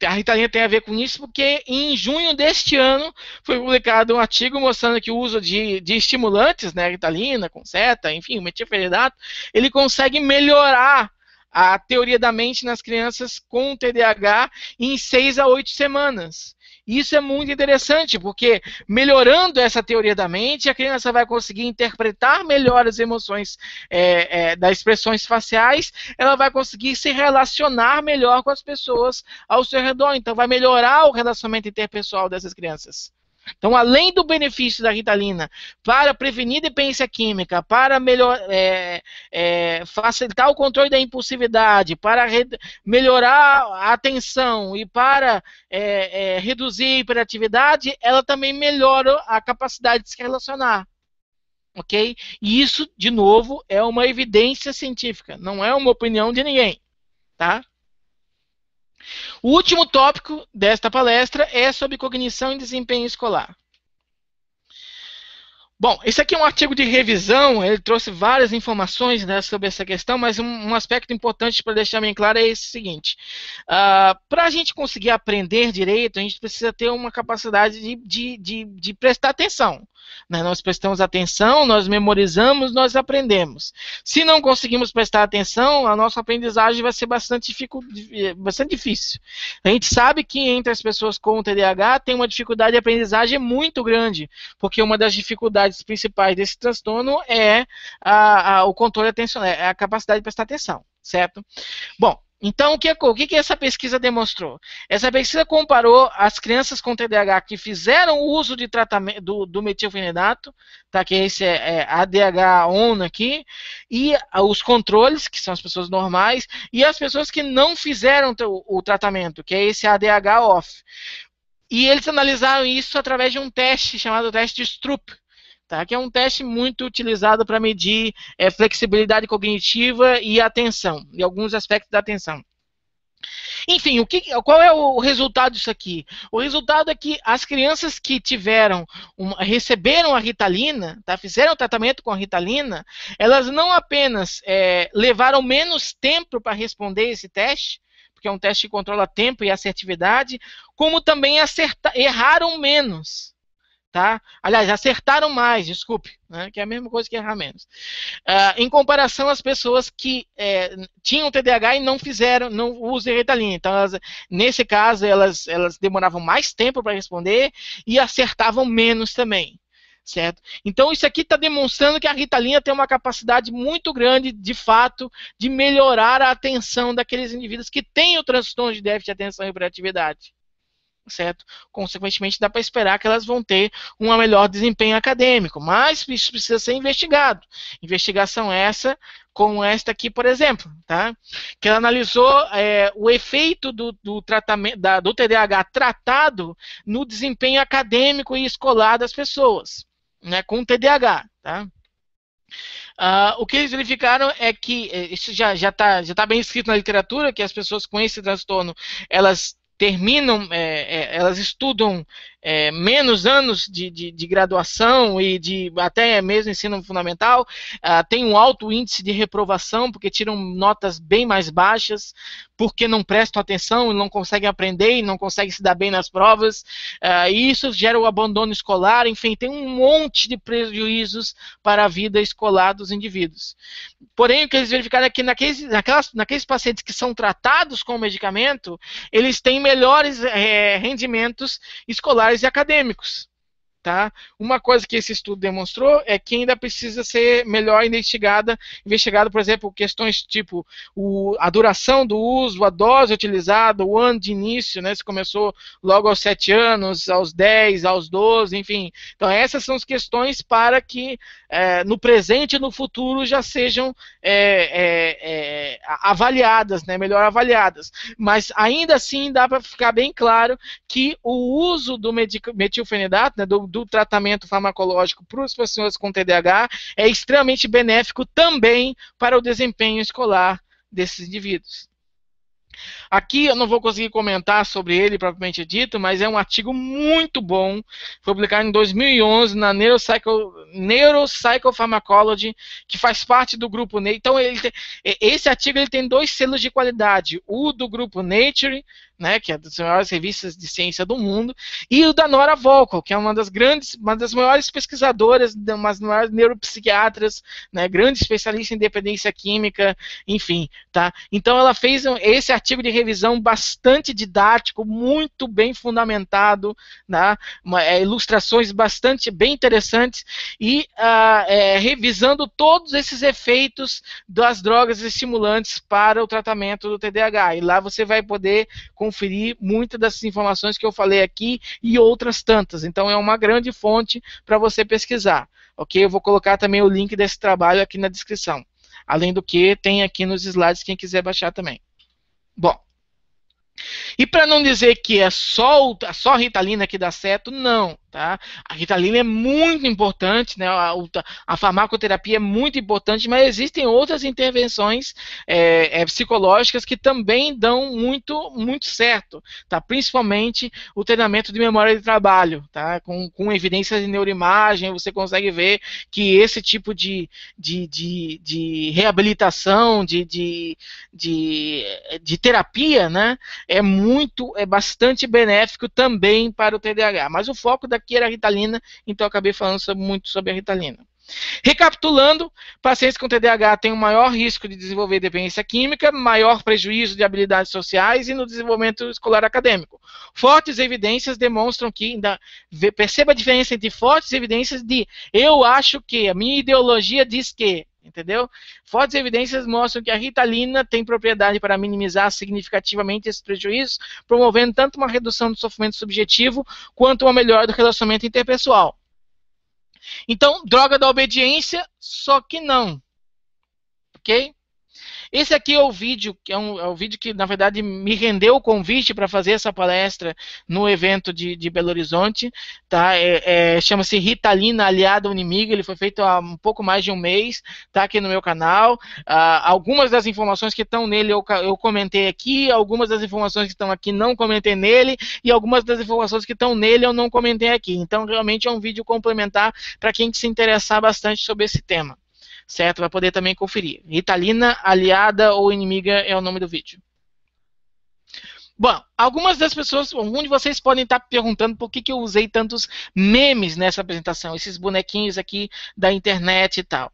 A Ritalina tem a ver com isso porque em junho deste ano foi publicado um artigo mostrando que o uso de estimulantes, né, Ritalina, Concerta, enfim, o metilfenidato, ele consegue melhorar a teoria da mente nas crianças com TDAH em 6 a 8 semanas. Isso é muito interessante, porque melhorando essa teoria da mente, a criança vai conseguir interpretar melhor as emoções das expressões faciais, ela vai conseguir se relacionar melhor com as pessoas ao seu redor, então vai melhorar o relacionamento interpessoal dessas crianças. Então, além do benefício da Ritalina para prevenir dependência química, para facilitar o controle da impulsividade, para melhorar a atenção e para reduzir a hiperatividade, ela também melhora a capacidade de se relacionar. Ok? E isso, de novo, é uma evidência científica, não é uma opinião de ninguém. Tá? O último tópico desta palestra é sobre cognição e desempenho escolar. Bom, esse aqui é um artigo de revisão, ele trouxe várias informações, né, sobre essa questão, mas um aspecto importante para deixar bem claro é esse seguinte. Para a gente conseguir aprender direito, a gente precisa ter uma capacidade de prestar atenção. Né? Nós prestamos atenção, nós memorizamos, nós aprendemos. Se não conseguimos prestar atenção, a nossa aprendizagem vai ser bastante difícil. A gente sabe que entre as pessoas com TDAH tem uma dificuldade de aprendizagem muito grande, porque uma das dificuldades principais desse transtorno é o controle atencional, é a capacidade de prestar atenção, certo? Bom, então, o que essa pesquisa demonstrou? Essa pesquisa comparou as crianças com TDAH que fizeram o uso de tratamento do metilfenidato, tá, que esse é ADH-ON aqui, e os controles, que são as pessoas normais, e as pessoas que não fizeram o tratamento, que é esse ADH-OFF. E eles analisaram isso através de um teste chamado teste de Stroop, tá? Que é um teste muito utilizado para medir flexibilidade cognitiva e atenção, e alguns aspectos da atenção. Enfim, qual é o resultado disso aqui? O resultado é que as crianças que receberam a Ritalina, tá, fizeram o tratamento com a Ritalina, elas não apenas levaram menos tempo para responder esse teste, porque é um teste que controla tempo e assertividade, como também erraram menos. Tá? Aliás, acertaram mais, desculpe, né, que é a mesma coisa que errar menos. Em comparação às pessoas que tinham TDAH e não usam Ritalina. Então, nesse caso, elas demoravam mais tempo para responder e acertavam menos também. Certo? Então, isso aqui está demonstrando que a Ritalina tem uma capacidade muito grande, de fato, de melhorar a atenção daqueles indivíduos que têm o transtorno de déficit de atenção e hiperatividade. Certo? Consequentemente, dá para esperar que elas vão ter um melhor desempenho acadêmico, mas isso precisa ser investigado. Investigação essa, como esta aqui, por exemplo, tá? Que ela analisou o efeito do tratamento do TDAH tratado no desempenho acadêmico e escolar das pessoas, né, com TDAH. Tá? O que eles verificaram é que, isso já tá bem escrito na literatura, que as pessoas com esse transtorno, elas terminam, elas estudam menos anos de graduação e de até mesmo ensino fundamental, tem um alto índice de reprovação, porque tiram notas bem mais baixas, porque não prestam atenção e não conseguem aprender e não conseguem se dar bem nas provas, e isso gera o abandono escolar, enfim, tem um monte de prejuízos para a vida escolar dos indivíduos. Porém, o que eles verificaram é que naqueles pacientes que são tratados com medicamento, eles têm melhores rendimentos escolares e acadêmicos. Tá? Uma coisa que esse estudo demonstrou é que ainda precisa ser melhor investigado, por exemplo, questões tipo a duração do uso, a dose utilizada, o ano de início, né, se começou logo aos 7 anos, aos 10, aos 12, enfim. Então essas são as questões para que no presente e no futuro já sejam avaliadas, né, melhor avaliadas. Mas ainda assim dá para ficar bem claro que o uso do metilfenidato, né, do tratamento farmacológico para as pessoas com TDAH é extremamente benéfico também para o desempenho escolar desses indivíduos. Aqui eu não vou conseguir comentar sobre ele propriamente dito, mas é um artigo muito bom, foi publicado em 2011 na Neuropsychopharmacology, que faz parte do grupo Nature. Então, esse artigo ele tem 2 selos de qualidade, o do grupo Nature, né, que é das maiores revistas de ciência do mundo, e o da Nora Volkow, que é uma das maiores pesquisadoras, uma das maiores neuropsiquiatras, né, grande especialista em dependência química, enfim, tá? Então ela fez esse artigo de revisão bastante didático, muito bem fundamentado, né, ilustrações bastante bem interessantes, e revisando todos esses efeitos das drogas estimulantes para o tratamento do TDAH. E lá você vai poder conferir muitas dessas informações que eu falei aqui e outras tantas. Então é uma grande fonte para você pesquisar. Ok? Eu vou colocar também o link desse trabalho aqui na descrição. Além do que, tem aqui nos slides quem quiser baixar também. Bom, e para não dizer que é só a Ritalina que dá certo, não. Tá? A Ritalina é muito importante, né? A farmacoterapia é muito importante, mas existem outras intervenções psicológicas que também dão muito certo, tá? Principalmente o treinamento de memória de trabalho, tá? Com evidências de neuroimagem, você consegue ver que esse tipo de reabilitação, de terapia, né? É bastante benéfico também para o TDAH. Mas o foco aqui era a Ritalina, então eu acabei falando muito sobre a Ritalina. Recapitulando, pacientes com TDAH têm um maior risco de desenvolver dependência química, maior prejuízo de habilidades sociais e no desenvolvimento escolar acadêmico. Fortes evidências demonstram que, perceba a diferença entre fortes evidências de eu acho que, a minha ideologia diz que, entendeu? Fortes evidências mostram que a Ritalina tem propriedade para minimizar significativamente esses prejuízos, promovendo tanto uma redução do sofrimento subjetivo quanto uma melhora do relacionamento interpessoal. Então, droga da obediência, só que não. Ok? Esse aqui é o vídeo, que é o vídeo que, na verdade, me rendeu o convite para fazer essa palestra no evento de Belo Horizonte. Tá? Chama-se Ritalina Aliada ao Inimigo, ele foi feito há um pouco mais de um mês, tá aqui no meu canal. Algumas das informações que estão nele eu comentei aqui, algumas das informações que estão aqui não comentei nele, e algumas das informações que estão nele eu não comentei aqui. Então, realmente é um vídeo complementar para quem se interessar bastante sobre esse tema. Certo? Vai poder também conferir. Ritalina, aliada ou inimiga é o nome do vídeo. Bom, algumas das pessoas, alguns de vocês podem estar perguntando por que eu usei tantos memes nessa apresentação, esses bonequinhos aqui da internet e tal.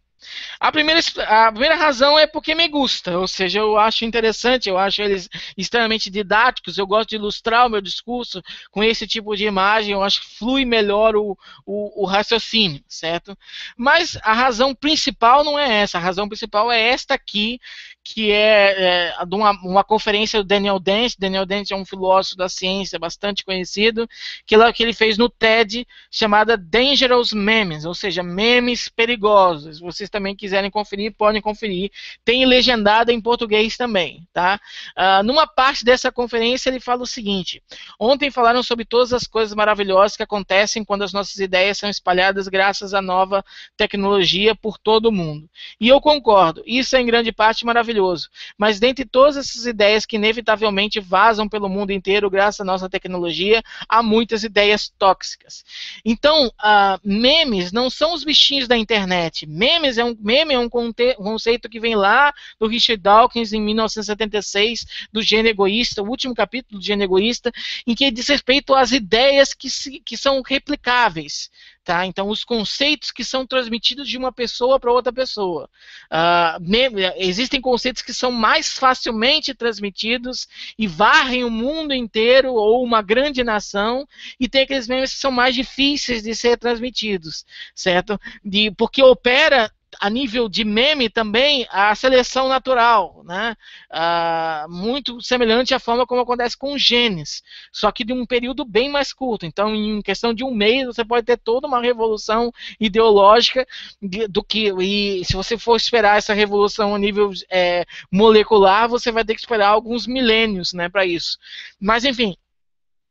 A primeira razão é porque me gusta, ou seja, eu acho interessante, eu acho eles extremamente didáticos, eu gosto de ilustrar o meu discurso com esse tipo de imagem, eu acho que flui melhor o raciocínio, certo? Mas a razão principal não é essa, a razão principal é esta aqui, que é de uma conferência do Daniel Dennett. Daniel Dennett é um filósofo da ciência bastante conhecido, que ele fez no TED, chamada Dangerous Memes, ou seja, memes perigosos. Você está também quiserem conferir, podem conferir. Tem legendada em português também, tá? Numa parte dessa conferência ele fala o seguinte: ontem falaram sobre todas as coisas maravilhosas que acontecem quando as nossas ideias são espalhadas graças à nova tecnologia por todo o mundo. E eu concordo, isso é em grande parte maravilhoso. Mas dentre todas essas ideias que inevitavelmente vazam pelo mundo inteiro graças à nossa tecnologia, há muitas ideias tóxicas. Então, memes não são os bichinhos da internet. Meme é um conceito que vem lá do Richard Dawkins em 1976, do Gênio Egoísta, o último capítulo do Gênio Egoísta, em que diz respeito às ideias que são replicáveis. Tá? Então, os conceitos que são transmitidos de uma pessoa para outra pessoa. Existem conceitos que são mais facilmente transmitidos e varrem o mundo inteiro ou uma grande nação, e tem aqueles memes que são mais difíceis de ser transmitidos, certo? Porque opera a nível de meme também a seleção natural, né? Muito semelhante à forma como acontece com os genes, só que de um período bem mais curto. Então, em questão de um mês, você pode ter toda uma revolução ideológica e se você for esperar essa revolução a nível molecular, você vai ter que esperar alguns milênios, né, para isso. Mas, enfim.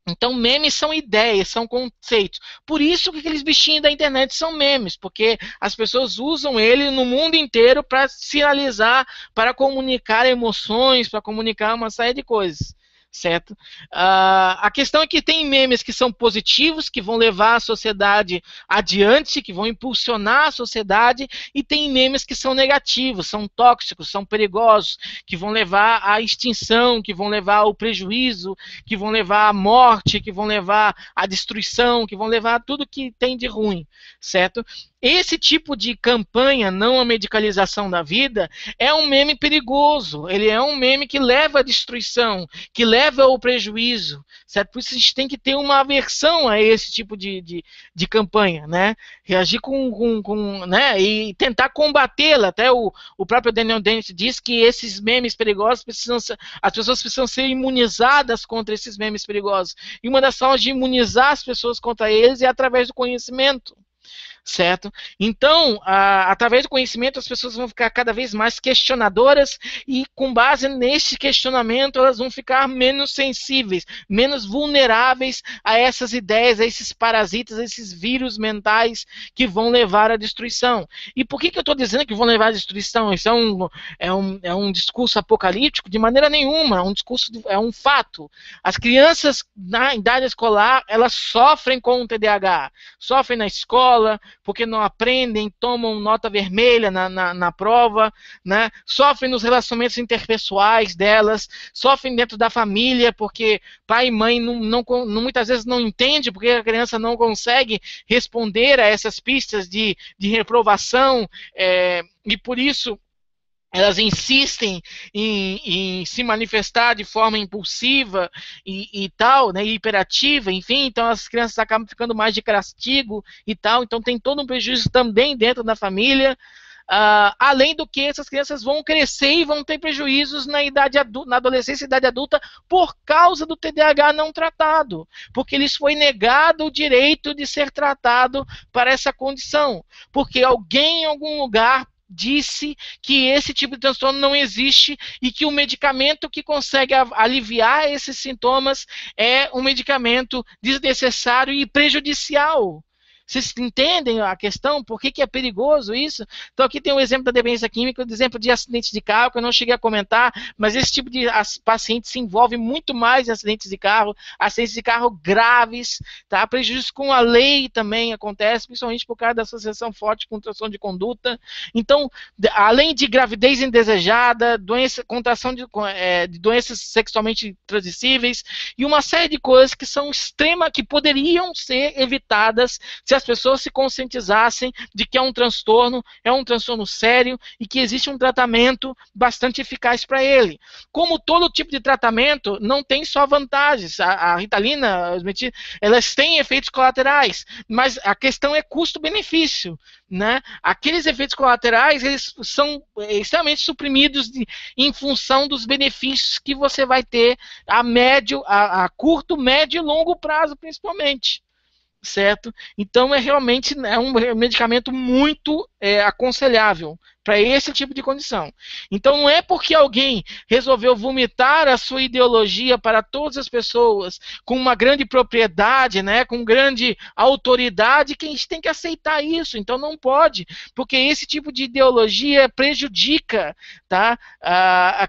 Então, memes são ideias, são conceitos. Por isso que aqueles bichinhos da internet são memes, porque as pessoas usam ele no mundo inteiro para sinalizar, para comunicar emoções, para comunicar uma série de coisas. Certo? A questão é que tem memes que são positivos, que vão levar a sociedade adiante, que vão impulsionar a sociedade, e tem memes que são negativos, são tóxicos, são perigosos, que vão levar à extinção, que vão levar ao prejuízo, que vão levar à morte, que vão levar à destruição, que vão levar a tudo que tem de ruim, certo? Esse tipo de campanha, não a medicalização da vida, é um meme perigoso. Ele é um meme que leva à destruição, que leva ao prejuízo, certo? Por isso a gente tem que ter uma aversão a esse tipo de campanha, né? Reagir né? E tentar combatê-la. Até o próprio Daniel Dennett diz que esses memes perigosos as pessoas precisam ser imunizadas contra esses memes perigosos. E uma das formas de imunizar as pessoas contra eles é através do conhecimento. Certo? Então, através do conhecimento, as pessoas vão ficar cada vez mais questionadoras e, com base nesse questionamento, elas vão ficar menos sensíveis, menos vulneráveis a essas ideias, a esses parasitas, a esses vírus mentais que vão levar à destruição. E por que eu estou dizendo que vão levar à destruição? Isso é um discurso apocalíptico? De maneira nenhuma, é um fato. As crianças na idade escolar, elas sofrem com o TDAH, sofrem na escola, porque não aprendem, tomam nota vermelha na prova, né? Sofrem nos relacionamentos interpessoais delas, sofrem dentro da família, porque pai e mãe muitas vezes não entendem, porque a criança não consegue responder a essas pistas de reprovação, e por isso elas insistem em se manifestar de forma impulsiva e tal, né, hiperativa, enfim, então as crianças acabam ficando mais de castigo e tal, então tem todo um prejuízo também dentro da família, além do que essas crianças vão crescer e vão ter prejuízos na adolescência e idade adulta por causa do TDAH não tratado, porque lhes foi negado o direito de ser tratado para essa condição, porque alguém em algum lugar disse que esse tipo de transtorno não existe e que o medicamento que consegue aliviar esses sintomas é um medicamento desnecessário e prejudicial. Vocês entendem a questão? Por que é perigoso isso? Então aqui tem um exemplo da dependência química, um exemplo de acidente de carro, que eu não cheguei a comentar, mas esse tipo de paciente se envolve muito mais em acidentes de carro graves, tá? Prejuízo com a lei também acontece, principalmente por causa da associação forte com transtorno de conduta. Então, além de gravidez indesejada, contração de doenças sexualmente transmissíveis, e uma série de coisas que são que poderiam ser evitadas se as pessoas se conscientizassem de que é um transtorno sério e que existe um tratamento bastante eficaz para ele. Como todo tipo de tratamento, não tem só vantagens. A Ritalina, elas têm efeitos colaterais, mas a questão é custo-benefício, né? Aqueles efeitos colaterais, eles são extremamente suprimidos em função dos benefícios que você vai ter a curto, médio e longo prazo, principalmente. certo? Então realmente um medicamento muito aconselhável para esse tipo de condição. Então não é porque alguém resolveu vomitar a sua ideologia para todas as pessoas com uma grande propriedade, né, com grande autoridade, que a gente tem que aceitar isso. Então não pode, porque esse tipo de ideologia prejudica, tá?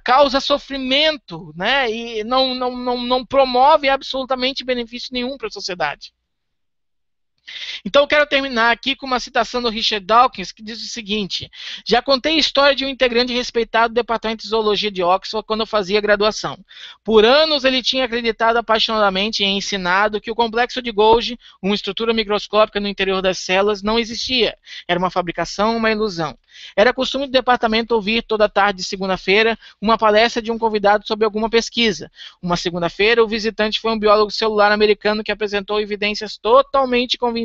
Causa sofrimento, né? E não promove absolutamente benefício nenhum para a sociedade. Então eu quero terminar aqui com uma citação do Richard Dawkins, que diz o seguinte: já contei a história de um integrante respeitado do Departamento de Zoologia de Oxford quando eu fazia graduação. Por anos ele tinha acreditado apaixonadamente e ensinado que o complexo de Golgi, uma estrutura microscópica no interior das células, não existia. Era uma fabricação, uma ilusão. Era costume do departamento ouvir toda tarde de segunda-feira uma palestra de um convidado sobre alguma pesquisa. Uma segunda-feira, o visitante foi um biólogo celular americano que apresentou evidências totalmente convincentes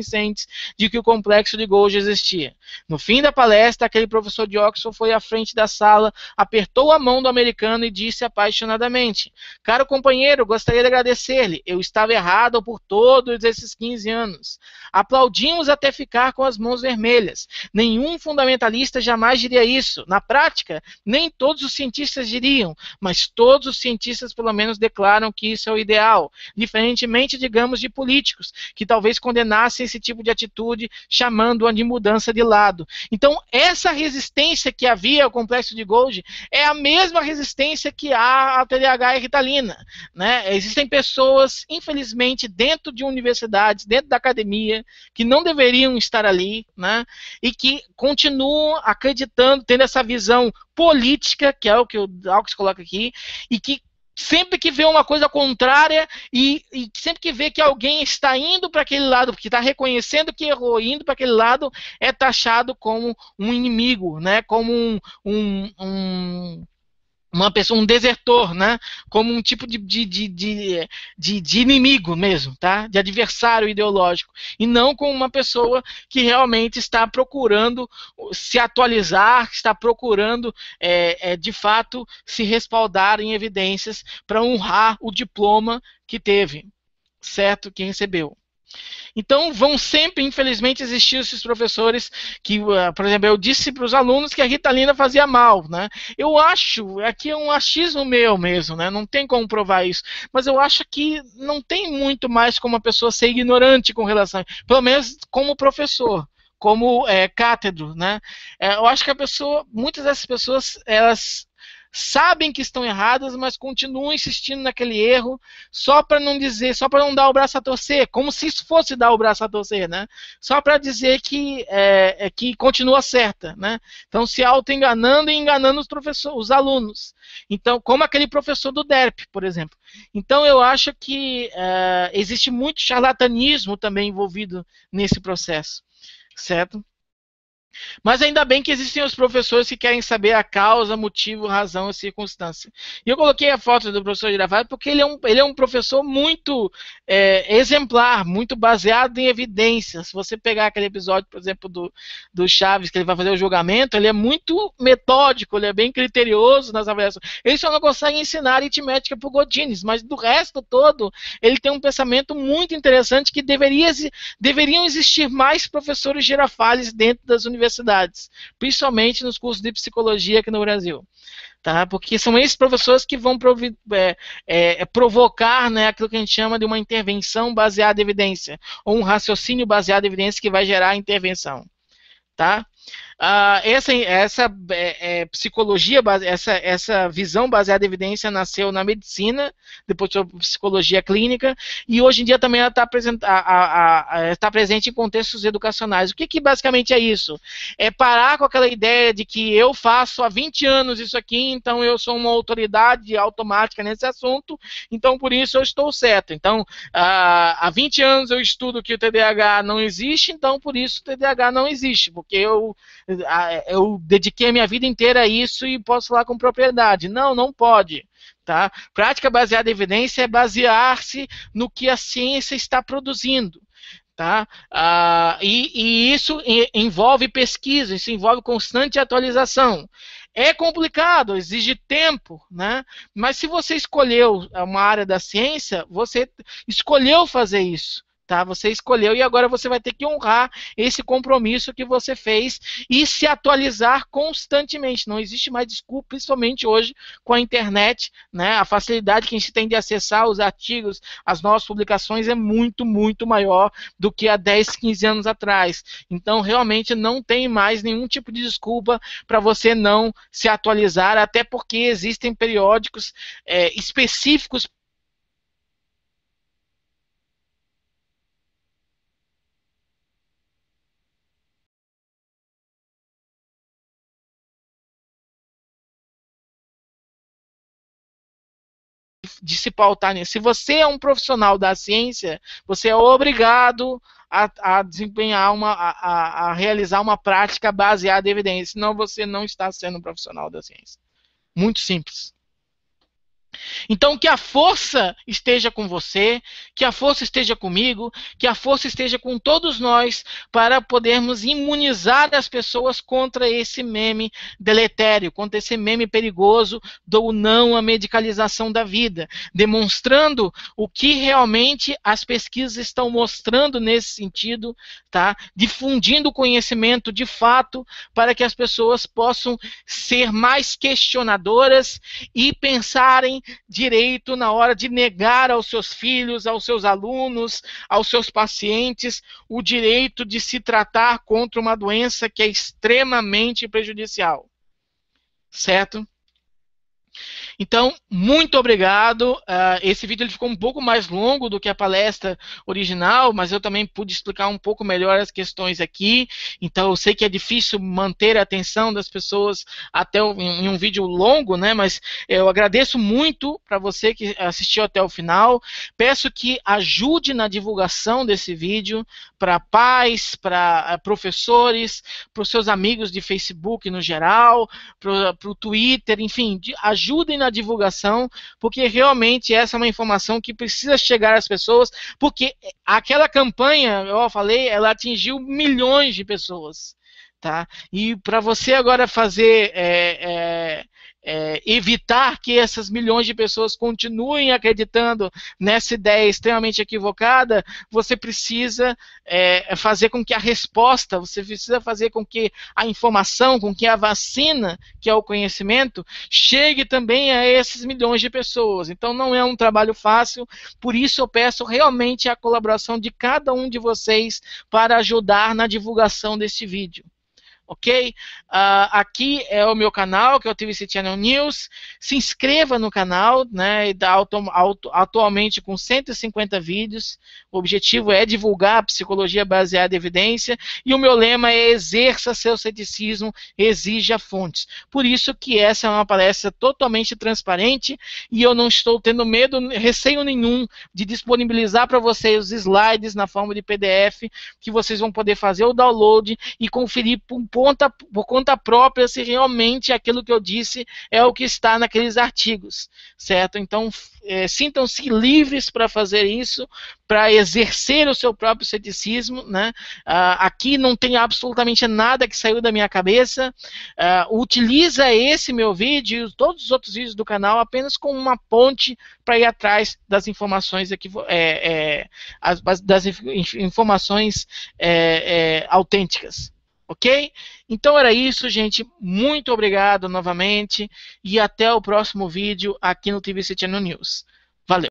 de que o complexo de Golgi existia. No fim da palestra, aquele professor de Oxford foi à frente da sala, apertou a mão do americano e disse apaixonadamente: caro companheiro, gostaria de agradecer-lhe. Eu estava errado por todos esses 15 anos. Aplaudimos até ficar com as mãos vermelhas. Nenhum fundamentalista jamais diria isso. Na prática, nem todos os cientistas diriam, mas todos os cientistas pelo menos declaram que isso é o ideal, diferentemente, digamos, de políticos, que talvez condenassem esse tipo de atitude, chamando-a de mudança de lado. Então, essa resistência que havia ao complexo de Golgi é a mesma resistência que há ao TDAH e Ritalina, né? Existem pessoas, infelizmente, dentro de universidades, dentro da academia, que não deveriam estar ali, né? E que continuam acreditando, tendo essa visão política, que é o que o Dawkins coloca aqui, e que sempre que vê uma coisa contrária e sempre que vê que alguém está indo para aquele lado, porque está reconhecendo que errou, indo para aquele lado, é taxado como um inimigo, né? Como uma pessoa, um desertor, né? Como um tipo de inimigo mesmo, tá? De adversário ideológico. E não como uma pessoa que realmente está procurando se atualizar, está procurando, de fato, se respaldar em evidências para honrar o diploma que teve, certo? Que recebeu. Então, vão sempre, infelizmente, existir esses professores que, por exemplo, eu disse para os alunos que a Ritalina fazia mal, né? Eu acho, aqui é um achismo meu mesmo, né? Não tem como provar isso, mas eu acho que não tem muito mais como a pessoa ser ignorante com relação, pelo menos como professor, como cátedro, né? Eu acho que muitas dessas pessoas, elas sabem que estão erradas, mas continuam insistindo naquele erro só para não dizer, só para não dar o braço a torcer, como se isso fosse dar o braço a torcer, né? Só para dizer que continua certa, né? Então se auto-enganando e enganando os alunos. Então, como aquele professor do DERP, por exemplo. Então eu acho que existe muito charlatanismo também envolvido nesse processo, certo? Mas ainda bem que existem os professores que querem saber a causa, motivo, razão e circunstância. E eu coloquei a foto do professor Girafales porque ele é um professor muito exemplar, muito baseado em evidências. Se você pegar aquele episódio, por exemplo, do Chaves, que ele vai fazer o julgamento, ele é muito metódico, ele é bem criterioso nas avaliações. Ele só não consegue ensinar aritmética para o Godines, mas do resto todo, ele tem um pensamento muito interessante que deveriam existir mais professores Girafales dentro das universidades, principalmente nos cursos de psicologia aqui no Brasil. Tá? Porque são esses professores que vão provocar, né, aquilo que a gente chama de uma intervenção baseada em evidência, ou um raciocínio baseado em evidência que vai gerar a intervenção. Tá? Essa psicologia, essa visão baseada em evidência nasceu na medicina, depois sobre psicologia clínica, e hoje em dia também ela está presente em contextos educacionais. O que basicamente é isso? É parar com aquela ideia de que eu faço há 20 anos isso aqui, então eu sou uma autoridade automática nesse assunto, então por isso eu estou certo. Então, há 20 anos eu estudo que o TDAH não existe, então por isso o TDAH não existe, porque eu dediquei a minha vida inteira a isso e posso falar com propriedade. Não, não pode. Tá? Prática baseada em evidência é basear-se no que a ciência está produzindo. Tá? E isso envolve pesquisa, isso envolve constante atualização. É complicado, exige tempo, né? Mas se você escolheu uma área da ciência, você escolheu fazer isso. tá? Você escolheu e agora você vai ter que honrar esse compromisso que você fez e se atualizar constantemente. Não existe mais desculpa, principalmente hoje com a internet, né? A facilidade que a gente tem de acessar os artigos, as novas publicações é muito, muito maior do que há 10, 15 anos atrás. Então, realmente não tem mais nenhum tipo de desculpa para você não se atualizar, até porque existem periódicos específicos de se pautar nisso. Se você é um profissional da ciência, você é obrigado a desempenhar a realizar uma prática baseada em evidência, senão você não está sendo um profissional da ciência. Muito simples. Então, que a força esteja com você, que a força esteja comigo, que a força esteja com todos nós para podermos imunizar as pessoas contra esse meme deletério, contra esse meme perigoso do não à medicalização da vida, demonstrando o que realmente as pesquisas estão mostrando nesse sentido, tá? Difundindo o conhecimento de fato para que as pessoas possam ser mais questionadoras e pensarem direito na hora de negar aos seus filhos, aos seus alunos, aos seus pacientes, o direito de se tratar contra uma doença que é extremamente prejudicial. Certo? Então, muito obrigado. Esse vídeo ele ficou um pouco mais longo do que a palestra original, mas eu também pude explicar um pouco melhor as questões aqui. Então, eu sei que é difícil manter a atenção das pessoas até em um vídeo longo, né? Mas eu agradeço muito para você que assistiu até o final. Peço que ajude na divulgação desse vídeo para pais, para professores, para os seus amigos de Facebook no geral, para o Twitter, enfim, ajudem na divulgação, porque realmente essa é uma informação que precisa chegar às pessoas, porque aquela campanha, eu falei, ela atingiu milhões de pessoas. Tá? E para você agora fazer evitar que essas milhões de pessoas continuem acreditando nessa ideia extremamente equivocada, você precisa fazer com que a resposta, você precisa fazer com que a informação, com que a vacina, que é o conhecimento, chegue também a esses milhões de pessoas. Então não é um trabalho fácil, por isso eu peço realmente a colaboração de cada um de vocês para ajudar na divulgação desse vídeo. Ok? Aqui é o meu canal, que é o TVC Channel News. Se inscreva no canal, né? Atualmente com 150 vídeos. O objetivo é divulgar a psicologia baseada em evidência. E o meu lema é: exerça seu ceticismo, exija fontes. Por isso que essa é uma palestra totalmente transparente e eu não estou tendo medo, receio nenhum de disponibilizar para vocês os slides na forma de PDF, que vocês vão poder fazer o download e conferir por conta própria se realmente aquilo que eu disse é o que está naqueles artigos, certo? Então, sintam-se livres para fazer isso, para exercer o seu próprio ceticismo, né? Aqui não tem absolutamente nada que saiu da minha cabeça. Utiliza esse meu vídeo e todos os outros vídeos do canal apenas como uma ponte para ir atrás das informações aqui, das informações autênticas. Ok? Então era isso, gente. Muito obrigado novamente e até o próximo vídeo aqui no TVC Channel News.